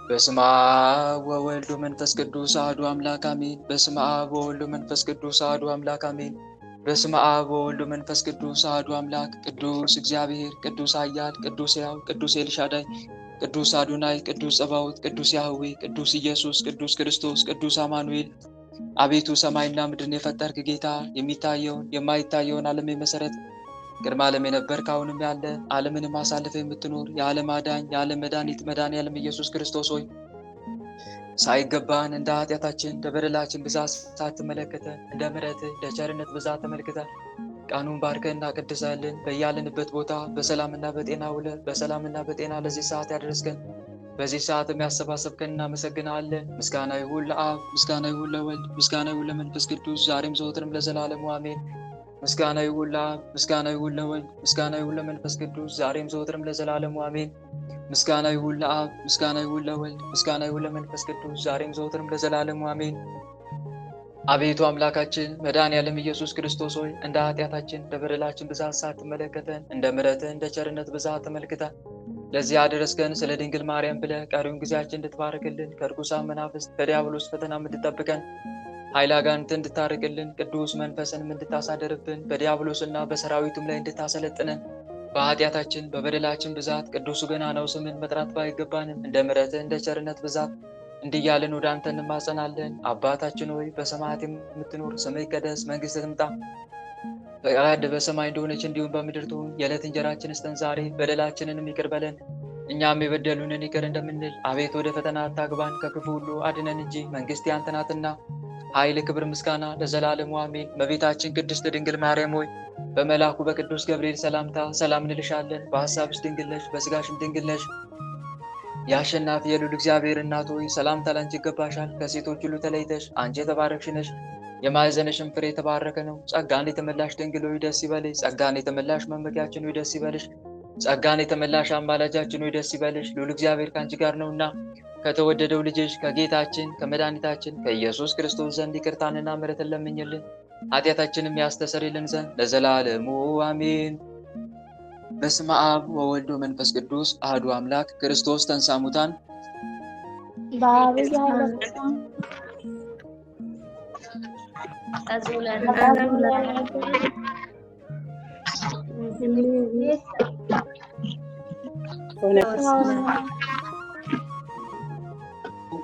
በስመ አብ ወወልድ ወመንፈስ ቅዱስ አሐዱ አምላክ አሜን። በስመ አብ ወወልድ ወመንፈስ ቅዱስ አሐዱ አምላክ አሜን። በስመ አብ ወወልድ ወመንፈስ ቅዱስ አሐዱ አምላክ። ቅዱስ እግዚአብሔር፣ ቅዱስ ኃያል፣ ቅዱስ ሕያው፣ ቅዱስ ኤልሻዳይ፣ ቅዱስ አዶናይ፣ ቅዱስ ጸባዖት፣ ቅዱስ ያህዌ፣ ቅዱስ ኢየሱስ፣ ቅዱስ ክርስቶስ፣ ቅዱስ አማኑኤል። አቤቱ ሰማይና ምድርን የፈጠርክ ጌታ፣ የሚታየውን የማይታየውን ዓለም የመሰረት ቅድመ ዓለም የነበርክ አሁንም ያለ ዓለምንም አሳልፈህ የምትኖር የዓለም አዳኝ የዓለም መድኃኒት መድኃኔዓለም ኢየሱስ ክርስቶስ ሆይ ሳይገባን እንደ ኃጢአታችን እንደ በደላችን ብዛት ሳትመለከተን እንደ ምሕረትህ እንደ ቸርነት ብዛት ተመልክተን ቀኑን ባርከን እናቀድሳለን። በያለንበት ቦታ በሰላምና በጤና ውለህ በሰላምና በጤና ለዚህ ሰዓት ያደረስከን በዚህ ሰዓት የሚያሰባሰብከን እናመሰግናለን። ምስጋና ይሁን ለአብ፣ ምስጋና ይሁን ለወልድ፣ ምስጋና ይሁን ለመንፈስ ቅዱስ ዛሬም ዘወትርም ለዘላለሙ አሜን። ምስጋና ይሁን ለአብ፣ ምስጋና ይሁን ለወልድ፣ ምስጋና ይሁን ለመንፈስ ቅዱስ ዛሬም ዘወትርም ለዘላለሙ አሜን። ምስጋና ይሁን ለአብ፣ ምስጋና ይሁን ለወልድ፣ ምስጋና ይሁን ለመንፈስ ቅዱስ ዛሬም ዘወትርም ለዘላለሙ አሜን። አቤቱ አምላካችን መድኃኔዓለም ኢየሱስ ክርስቶስ ሆይ እንደ ኃጢአታችን እንደ በደላችን ብዛት ሳትመለከተን እንደ ምሕረትህ እንደ ቸርነት ብዛት ተመልክተን ለዚህ አደረስከን። ስለ ድንግል ማርያም ብለህ ቀሪውን ጊዜያችን እንድትባርክልን ከርኩሳን መናፍስት ከዲያብሎስ ፈተና እንድትጠብቀን ኃይለ አጋንንትን እንድታርቅልን ቅዱስ መንፈስንም እንድታሳደርብን በዲያብሎስና በሰራዊቱም ላይ እንድታሰለጥነን በኃጢአታችን በበደላችን ብዛት ቅዱሱ ገናናው ስምን መጥራት ባይገባንም እንደ ምሕረትህ እንደ ቸርነት ብዛት እንዲያልን ወደ አንተ እንማጸናለን። አባታችን ሆይ በሰማያት የምትኖር ስምህ ይቀደስ፣ መንግሥትህ ትምጣ፣ ፈቃድህ በሰማይ እንደሆነች እንዲሁም በምድር ትሁን። የዕለት እንጀራችንን ስጠን ዛሬ፣ በደላችንንም ይቅር በለን እኛም የበደሉንን ይቅር እንደምንል። አቤት ወደ ፈተና አታግባን ከክፉ ሁሉ አድነን እንጂ መንግሥት ያንተ ናትና ኃይል፣ ክብር፣ ምስጋና ለዘላለሙ አሜን። እመቤታችን ቅድስት ድንግል ማርያም ሆይ በመልአኩ በቅዱስ ገብርኤል ሰላምታ ሰላም እንልሻለን። በሐሳብሽ ድንግል ነሽ፣ በሥጋሽም ድንግል ነሽ። የአሸናፊ የልዑል እግዚአብሔር እናት ሆይ ሰላምታ ላንቺ ይገባሻል። ከሴቶች ሁሉ ተለይተሽ አንቺ የተባረክሽ ነሽ፣ የማኅፀንሽም ፍሬ የተባረከ ነው። ጸጋን የተመላሽ ድንግል ሆይ ደስ ይበልሽ። ጸጋን የተመላሽ መመኪያችን ሆይ ደስ ይበልሽ። ጸጋን የተመላሽ አማላጃችን ሆይ ደስ ይበልሽ። ልዑል እግዚአብሔር ከአንቺ ጋር ነውና ከተወደደው ልጅሽ ከጌታችን ከመድኃኒታችን ከኢየሱስ ክርስቶስ ዘንድ ይቅርታንና ምሕረትን ለምኝልን ኃጢአታችንም ያስተሰርይልን ዘንድ ለዘላለሙ አሜን። በስመ አብ ወወልድ ወመንፈስ ቅዱስ አሐዱ አምላክ። ክርስቶስ ተንሥአ እሙታን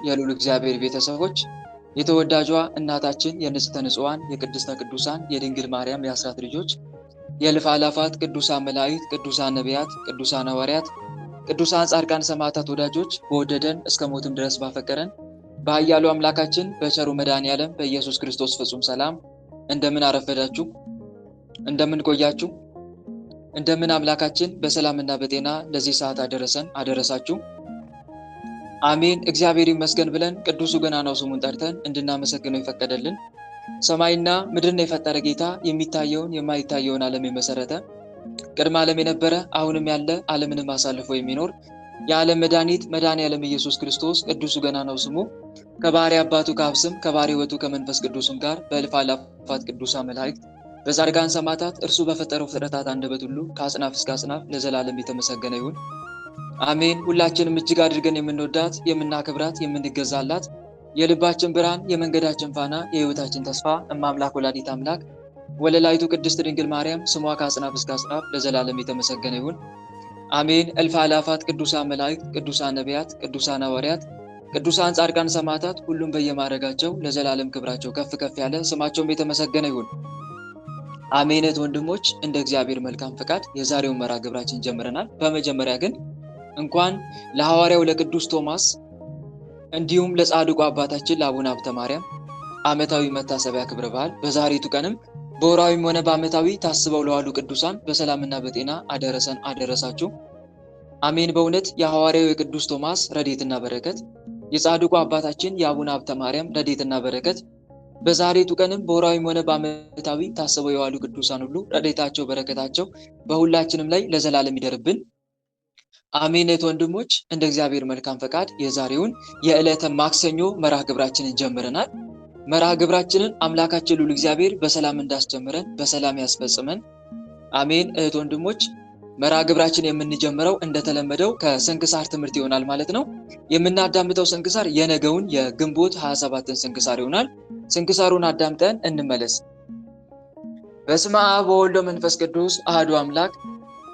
የልዑል እግዚአብሔር ቤተሰቦች የተወዳጇ እናታችን የንጽሕተ ንጹሐን የቅድስተ ቅዱሳን የድንግል ማርያም የአስራት ልጆች የእልፍ አእላፋት ቅዱሳን መላእክት ቅዱሳን ነቢያት ቅዱሳን ሐዋርያት ቅዱሳን ጻድቃን ሰማዕታት ወዳጆች በወደደን እስከ ሞትም ድረስ ባፈቀረን በኃያሉ አምላካችን በቸሩ መድኃኔዓለም በኢየሱስ ክርስቶስ ፍጹም ሰላም እንደምን አረፈዳችሁ? እንደምን ቆያችሁ? እንደምን አምላካችን በሰላምና በጤና ለዚህ ሰዓት አደረሰን አደረሳችሁ? አሜን። እግዚአብሔር ይመስገን ብለን ቅዱሱ ገናናው ስሙን ጠርተን እንድናመሰግነው የፈቀደልን ሰማይና ምድርን የፈጠረ ጌታ የሚታየውን የማይታየውን ዓለም የመሰረተ ቅድመ ዓለም የነበረ አሁንም ያለ ዓለምንም አሳልፎ የሚኖር የዓለም መድኃኒት መድኃኔዓለም ኢየሱስ ክርስቶስ ቅዱሱ ገናናው ስሙ ከባሕርይ አባቱ ከአብ ስም ከባሕርይ ሕይወቱ ከመንፈስ ቅዱስም ጋር በእልፍ አእላፋት ቅዱሳን መላእክት በጻድቃን ሰማዕታት እርሱ በፈጠረው ፍጥረታት አንደበት ሁሉ ከአጽናፍ እስከ አጽናፍ ለዘላለም የተመሰገነ ይሁን አሜን። ሁላችንም እጅግ አድርገን የምንወዳት የምናከብራት የምንገዛላት የልባችን ብርሃን የመንገዳችን ፋና የሕይወታችን ተስፋ እማምላክ ወላዲት አምላክ ወለላይቱ ቅድስት ድንግል ማርያም ስሟ ከአጽናፍ እስከ አጽናፍ ለዘላለም የተመሰገነ ይሁን አሜን። እልፍ አእላፋት ቅዱሳን መላእክት ቅዱሳን ነቢያት ቅዱሳን ሐዋርያት ቅዱሳን ጻድቃን ሰማዕታት ሁሉም በየማዕረጋቸው ለዘላለም ክብራቸው ከፍ ከፍ ያለ ስማቸውም የተመሰገነ ይሁን አሜን። ወንድሞች እንደ እግዚአብሔር መልካም ፈቃድ የዛሬውን መርሐ ግብራችን ጀምረናል። በመጀመሪያ ግን እንኳን ለሐዋርያው ለቅዱስ ቶማስ እንዲሁም ለጻድቁ አባታችን ለአቡነ ሀብተ ማርያም ዓመታዊ መታሰቢያ ክብረ በዓል በዛሬቱ ቀንም በወርኃዊም ሆነ በዓመታዊ ታስበው ለዋሉ ቅዱሳን በሰላምና በጤና አደረሰን አደረሳችሁ አሜን። በእውነት የሐዋርያው የቅዱስ ቶማስ ረድኤትና በረከት የጻድቁ አባታችን የአቡነ ሀብተ ማርያም ረድኤትና በረከት በዛሬቱ ቀንም በወርኃዊም ሆነ በዓመታዊ ታስበው የዋሉ ቅዱሳን ሁሉ ረድኤታቸው በረከታቸው በሁላችንም ላይ ለዘላለም ይደርብን አሜን። ወንድሞች እንደ እግዚአብሔር መልካም ፈቃድ የዛሬውን የዕለተ ማክሰኞ መርሐ ግብራችንን ጀምረናል። መርሐ ግብራችንን አምላካችን ልዑል እግዚአብሔር በሰላም እንዳስጀምረን በሰላም ያስፈጽመን አሜን። ወንድሞች መርሃ ግብራችን የምንጀምረው እንደተለመደው ከስንክሳር ትምህርት ይሆናል ማለት ነው። የምናዳምጠው ስንክሳር የነገውን የግንቦት 27ን ስንክሳር ይሆናል። ስንክሳሩን አዳምጠን እንመለስ። በስመ አብ ወወልድ ወመንፈስ ቅዱስ አሐዱ አምላክ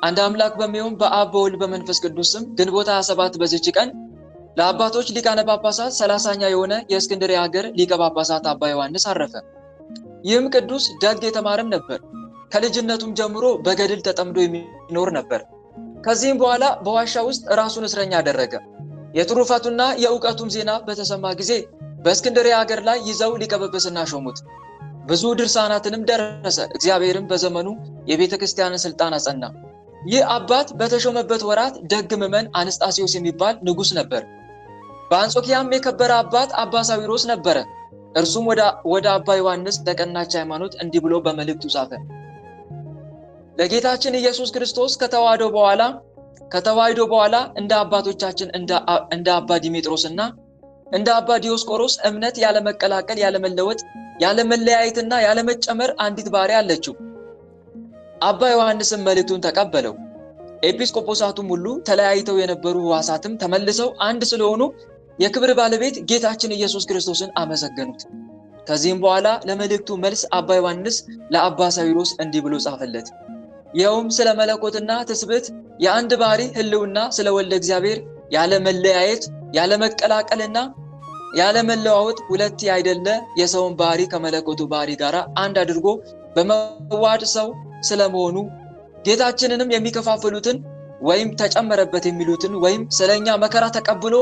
አንድ አምላክ በሚሆን በአብ በወልድ በመንፈስ ቅዱስ ስም ግንቦት 27 በዚች ቀን ለአባቶች ሊቃነ ጳጳሳት 30ኛ የሆነ የእስክንድርያ ሀገር ሊቀ ጳጳሳት አባ ዮሐንስ አረፈ። ይህም ቅዱስ ደግ የተማረም ነበር። ከልጅነቱም ጀምሮ በገድል ተጠምዶ የሚኖር ነበር። ከዚህም በኋላ በዋሻ ውስጥ ራሱን እስረኛ አደረገ። የትሩፋቱና የእውቀቱም ዜና በተሰማ ጊዜ በእስክንድርያ ሀገር ላይ ይዘው ሊቀ ጵጵስና ሾሙት። ብዙ ድርሳናትንም ደረሰ። እግዚአብሔርም በዘመኑ የቤተ ክርስቲያንን ስልጣን አጸና። ይህ አባት በተሾመበት ወራት ደግ ምዕመን አንስጣሴዎስ የሚባል ንጉሥ ነበር። በአንጾኪያም የከበረ አባት አባ ሳዊሮስ ነበረ። እርሱም ወደ አባ ዮሐንስ ለቀናች ሃይማኖት እንዲህ ብሎ በመልእክቱ ጻፈ። ለጌታችን ኢየሱስ ክርስቶስ ከተዋሕዶ በኋላ እንደ አባቶቻችን እንደ አባ ዲሜጥሮስና እንደ አባ ዲዮስቆሮስ እምነት ያለመቀላቀል፣ ያለመለወጥ፣ ያለመለያየትና ያለመጨመር አንዲት ባሪያ አለችው። አባ ዮሐንስም መልእክቱን ተቀበለው። ኤጲስቆጶሳቱም ሁሉ ተለያይተው የነበሩ ሕዋሳትም ተመልሰው አንድ ስለሆኑ የክብር ባለቤት ጌታችን ኢየሱስ ክርስቶስን አመሰገኑት። ከዚህም በኋላ ለመልእክቱ መልስ አባ ዮሐንስ ለአባ ሳዊሮስ እንዲህ ብሎ ጻፈለት። ይኸውም ስለ መለኮትና ትስብእት የአንድ ባህሪ ህልውና፣ ስለ ወልደ እግዚአብሔር ያለመለያየት፣ ያለመቀላቀልና ያለመለዋወጥ፣ ሁለት ያይደለ የሰውን ባህሪ ከመለኮቱ ባህሪ ጋር አንድ አድርጎ በመዋሃድ ሰው ስለመሆኑ፣ ጌታችንንም የሚከፋፍሉትን ወይም ተጨመረበት የሚሉትን ወይም ስለኛ መከራ ተቀብሎ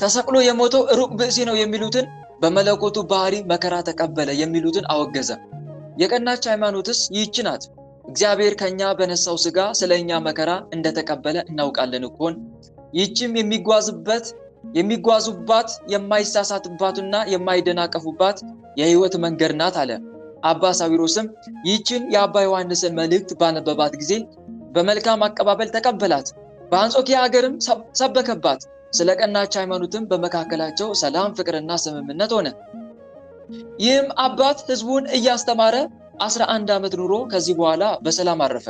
ተሰቅሎ የሞተው ሩቅ ብእሲ ነው የሚሉትን በመለኮቱ ባህሪ መከራ ተቀበለ የሚሉትን አወገዘ። የቀናች ሃይማኖትስ ይህች ናት። እግዚአብሔር ከኛ በነሳው ሥጋ ስለኛ መከራ እንደተቀበለ እናውቃለን እኮን። ይህችም የሚጓዙባት የማይሳሳትባትና የማይደናቀፉባት የሕይወት መንገድ ናት አለ። አባ ሳዊሮስም ይህችን የአባ ዮሐንስን መልእክት ባነበባት ጊዜ በመልካም አቀባበል ተቀበላት። በአንጾኪያ ሀገርም ሰበከባት። ስለ ቀናች ሃይማኖትም በመካከላቸው ሰላም፣ ፍቅርና ስምምነት ሆነ። ይህም አባት ሕዝቡን እያስተማረ 11 ዓመት ኑሮ ከዚህ በኋላ በሰላም አረፈ።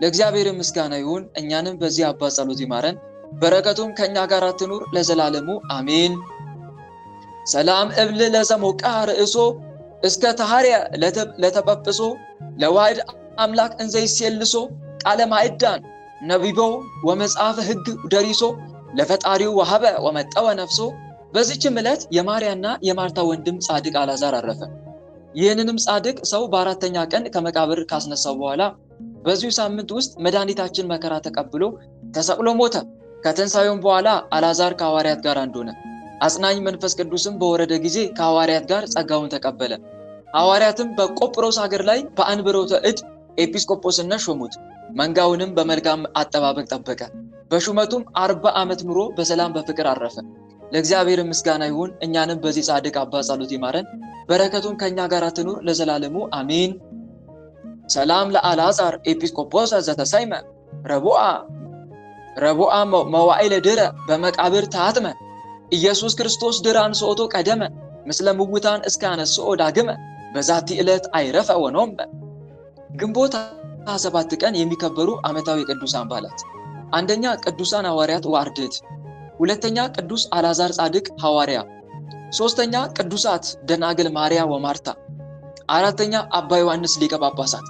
ለእግዚአብሔር ምስጋና ይሁን። እኛንም በዚህ አባት ጸሎት ይማረን፣ በረከቱም ከኛ ጋር ትኑር ለዘላለሙ አሜን። ሰላም እብል ለዘሞቃ ርእሶ እስከ ተሐርያ ለተጰጵሶ ለዋሕድ አምላክ እንዘይሴልሶ ቃለ ማዕዳን ነቢቦ ወመጽሐፈ ሕግ ደሪሶ ለፈጣሪው ወሀበ ወመጠወ ነፍሶ። በዚህችም ዕለት የማርያና የማርታ ወንድም ጻድቅ አልዓዛር አረፈ። ይህንንም ጻድቅ ሰው በአራተኛ ቀን ከመቃብር ካስነሳው በኋላ በዚሁ ሳምንት ውስጥ መድኃኒታችን መከራ ተቀብሎ ተሰቅሎ ሞተ። ከትንሣኤውም በኋላ አልዓዛር ከሐዋርያት ጋር አንድ ሆነ። አጽናኝ መንፈስ ቅዱስም በወረደ ጊዜ ከሐዋርያት ጋር ጸጋውን ተቀበለ። ሐዋርያትም በቆጵሮስ ሀገር ላይ በአንብሮተ እድ ኤጲስቆጶስነት ሾሙት። መንጋውንም በመልካም አጠባበቅ ጠበቀ። በሹመቱም 40 ዓመት ኑሮ በሰላም በፍቅር አረፈ። ለእግዚአብሔር ምስጋና ይሁን። እኛንም በዚህ ጻድቅ አባት ጸሎት ይማረን፣ በረከቱም ከኛ ጋር ትኑር ለዘላለሙ አሜን። ሰላም ለአልዓዛር ኤጲስቆጶስ ዘተሰይመ ረቡዓ መዋዕለ ድረ በመቃብር ታትመ ኢየሱስ ክርስቶስ ድረ አንሥኦቶ ቀደመ ምስለ ምውታን እስከ አነሥኦ ዳግመ በዛቲ ዕለት አይረፈ ወኖመ። ግንቦት 27 ቀን የሚከበሩ ዓመታዊ ቅዱሳን በዓላት፣ አንደኛ ቅዱሳን ሐዋርያት ወአርድእት፣ ሁለተኛ ቅዱስ አልዓዛር ጻድቅ ሐዋርያ፣ ሶስተኛ ቅዱሳት ደናግል ማርያም ወማርታ፣ አራተኛ አባ ዮሐንስ ሊቀ ጳጳሳት።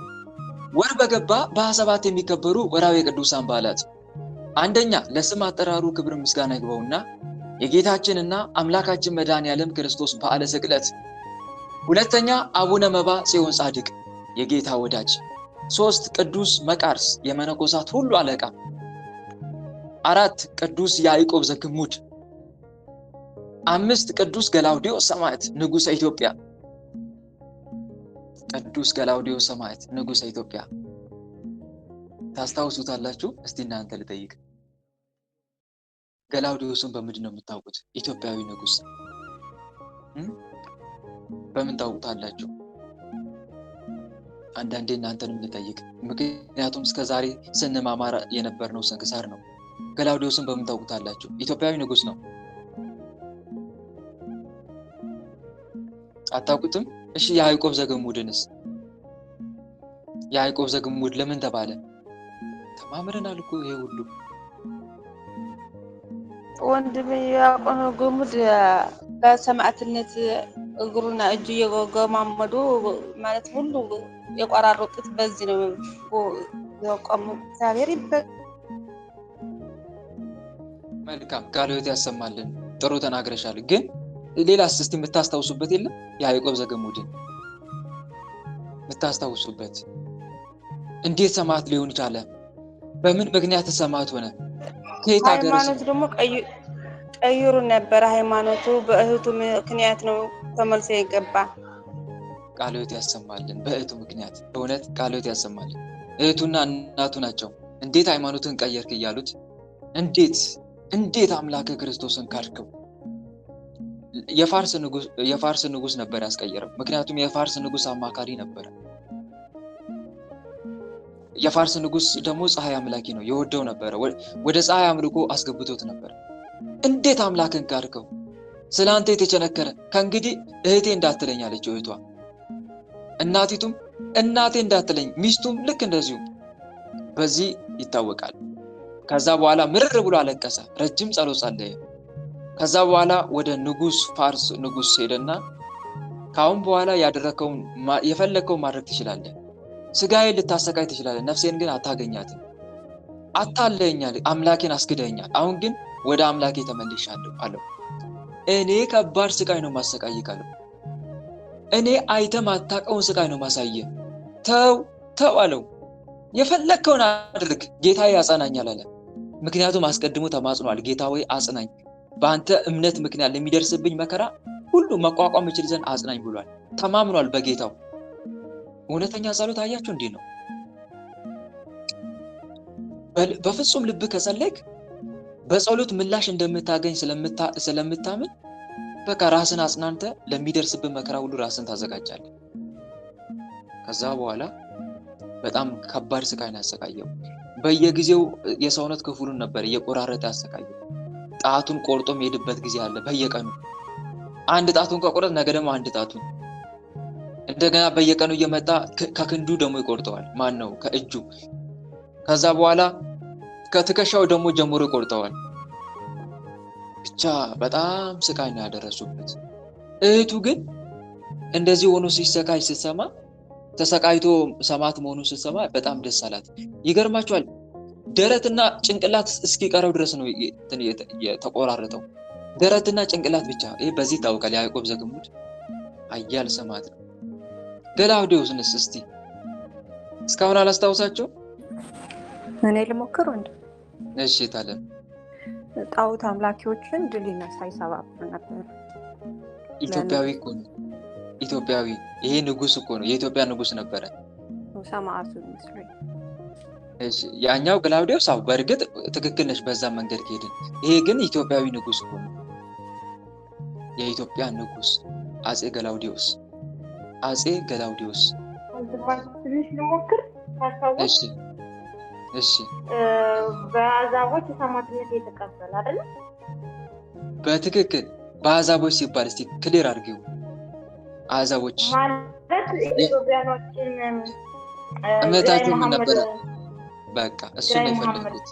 ወር በገባ በ27 የሚከበሩ ወርሃዊ ቅዱሳን በዓላት፣ አንደኛ ለስም አጠራሩ ክብር ምስጋና ይግባውና የጌታችንና አምላካችን መድኃኔዓለም ክርስቶስ በዓለ ስቅለት፣ ሁለተኛ አቡነ መባ ጽዮን ጻድቅ የጌታ ወዳጅ፣ ሶስት ቅዱስ መቃርስ የመነኮሳት ሁሉ አለቃ፣ አራት ቅዱስ ያዕቆብ ዘግሙድ፣ አምስት ቅዱስ ገላውዴዎስ ሰማዕት ንጉሠ ኢትዮጵያ። ቅዱስ ገላውዴዎስ ሰማዕት ንጉሠ ኢትዮጵያ ታስታውሱታላችሁ? እስቲ እናንተ ልጠይቅ። ገላውዴዎስን በምንድን ነው የምታውቁት? ኢትዮጵያዊ ንጉሥ በምን ታውቁታላችሁ? አንዳንዴ እናንተንም ልጠይቅ፣ ምክንያቱም እስከዛሬ ስንማማር የነበርነው ስንክሳር ነው። ገላውዴዎስን በምን ታውቁታላችሁ? ኢትዮጵያዊ ንጉሥ ነው። አታውቁትም? እሺ ያዕቆብ ዘግሙድንስ? ያዕቆብ ዘግሙድ ለምን ተባለ? ተማምረናል እኮ ይሄ ሁሉ ወንድም ያቆነ ጉሙድ በሰማዕትነት እግሩና እጁ እየገማመዱ ማለት ሁሉ የቆራረጡት በዚህ ነው የቆሙ። እግዚአብሔር ይመስገን። መልካም ቃለ ሕይወት ያሰማልን። ጥሩ ተናግረሻል። ግን ሌላስ እስቲ የምታስታውሱበት የለም? ያዕቆብ ዘገሙድን የምታስታውሱበት እንዴት ሰማዕት ሊሆን ቻለ? በምን ምክንያት ሰማዕት ሆነ? ከየት ሀገር? ሃይማኖት ደግሞ ቀይሩ ነበር። ሃይማኖቱ በእህቱ ምክንያት ነው ተመልሶ የገባ። ቃለ ሕይወት ያሰማልን። በእህቱ ምክንያት በእውነት ቃለ ሕይወት ያሰማልን። እህቱና እናቱ ናቸው እንዴት ሃይማኖትን ቀየርክ እያሉት እንዴት አምላከ ክርስቶስን ካድከው? የፋርስ ንጉስ ነበር ያስቀየረው። ምክንያቱም የፋርስ ንጉስ አማካሪ ነበር። የፋርስ ንጉስ ደግሞ ፀሐይ አምላኪ ነው፣ የወደው ነበር። ወደ ፀሐይ አምልኮ አስገብቶት ነበር። እንዴት አምላክን ካድከው? ስላንተ የተቸነከረ ከእንግዲህ እህቴ እንዳትለኝ አለች እህቷ። እናቲቱም እናቴ እንዳትለኝ፣ ሚስቱም ልክ እንደዚሁ። በዚህ ይታወቃል። ከዛ በኋላ ምርር ብሎ አለቀሰ። ረጅም ጸሎት ጸለየ። ከዛ በኋላ ወደ ፋርስ ንጉስ ሄደና ካሁን በኋላ ያደረከውን የፈለከውን ማድረግ ትችላለህ። ስጋዬን ልታሰቃይ ትችላለህ፣ ነፍሴን ግን አታገኛትም። አታለኛል፣ አምላኬን አስክደኛል። አሁን ግን ወደ አምላኬ ተመልሻለሁ አለው። እኔ ከባድ ስቃይ ነው ማሰቃይህ አለው። እኔ አይተህ ማታውቀውን ስቃይ ነው ማሳየህ። ተው አለው። የፈለከውን አድርግ፣ ጌታዬ ያጸናኛል አለ። ምክንያቱም አስቀድሞ ተማጽኗል። ጌታ ሆይ አጽናኝ፣ በአንተ እምነት ምክንያት ለሚደርስብኝ መከራ ሁሉ መቋቋም እችል ዘንድ አጽናኝ ብሏል። ተማምኗል በጌታው። እውነተኛ ጸሎት አያችሁ እንዲህ ነው። በፍጹም ልብ ከጸለይክ በጸሎት ምላሽ እንደምታገኝ ስለምታምን በቃ ራስን አጽናንተ ለሚደርስብህ መከራ ሁሉ ራስን ታዘጋጃለህ። ከዛ በኋላ በጣም ከባድ ስቃይ ነው ያሰቃየው። በየጊዜው የሰውነት ክፍሉን ነበር እየቆራረጠ ያሰቃየው። ጣቱን ቆርጦ የሚሄድበት ጊዜ አለ። በየቀኑ አንድ ጣቱን ከቆረጥ ነገ ደግሞ አንድ ጣቱን እንደገና በየቀኑ እየመጣ ከክንዱ ደግሞ ይቆርጠዋል። ማን ነው? ከእጁ። ከዛ በኋላ ከትከሻው ደግሞ ጀምሮ ይቆርጠዋል። ብቻ በጣም ስቃይ ነው ያደረሱበት። እህቱ ግን እንደዚህ ሆኖ ሲሰቃይ ስትሰማ፣ ተሰቃይቶ ሰማዕት መሆኑን ስትሰማ በጣም ደስ አላት። ይገርማችኋል፣ ደረትና ጭንቅላት እስኪቀረው ድረስ ነው የተቆራረጠው። ደረትና ጭንቅላት ብቻ። ይሄ በዚህ ይታወቃል። ያዕቆብ ዘገሙድ ኃያል ሰማዕት ነው። ገላውዴዎስንስ እስቲ እስካሁን አላስታውሳቸው? እኔ ልሞክር ወንድ። እሺ ታለም። ጣዖት አምላኪዎችን ድል ይነሳ ይሰባብር ነበር። ኢትዮጵያዊ እኮ ነው። ኢትዮጵያዊ። ይሄ ንጉስ እኮ ነው። የኢትዮጵያ ንጉስ ነበረ። ሰማዕቱ ይመስለኝ። እሺ ያኛው ገላውዴዎስ አው በእርግጥ ትክክል ነሽ፣ በዛ መንገድ ከሄድን። ይሄ ግን ኢትዮጵያዊ ንጉስ እኮ ነው። የኢትዮጵያ ንጉስ አጼ ገላውዴዎስ። ትንሽ ልሞክር። እሺ በአሕዛቦች ሰማዕትነት የተቀበለ አይደል? በትክክል። በአሕዛቦች ሲባል እስቲ ክሊር አድርጊው። አሕዛቦች ማለት ኢትዮጵያኖችን እምነታቸው ምን ነበረ? በቃ እሱን ነው የፈለኩት።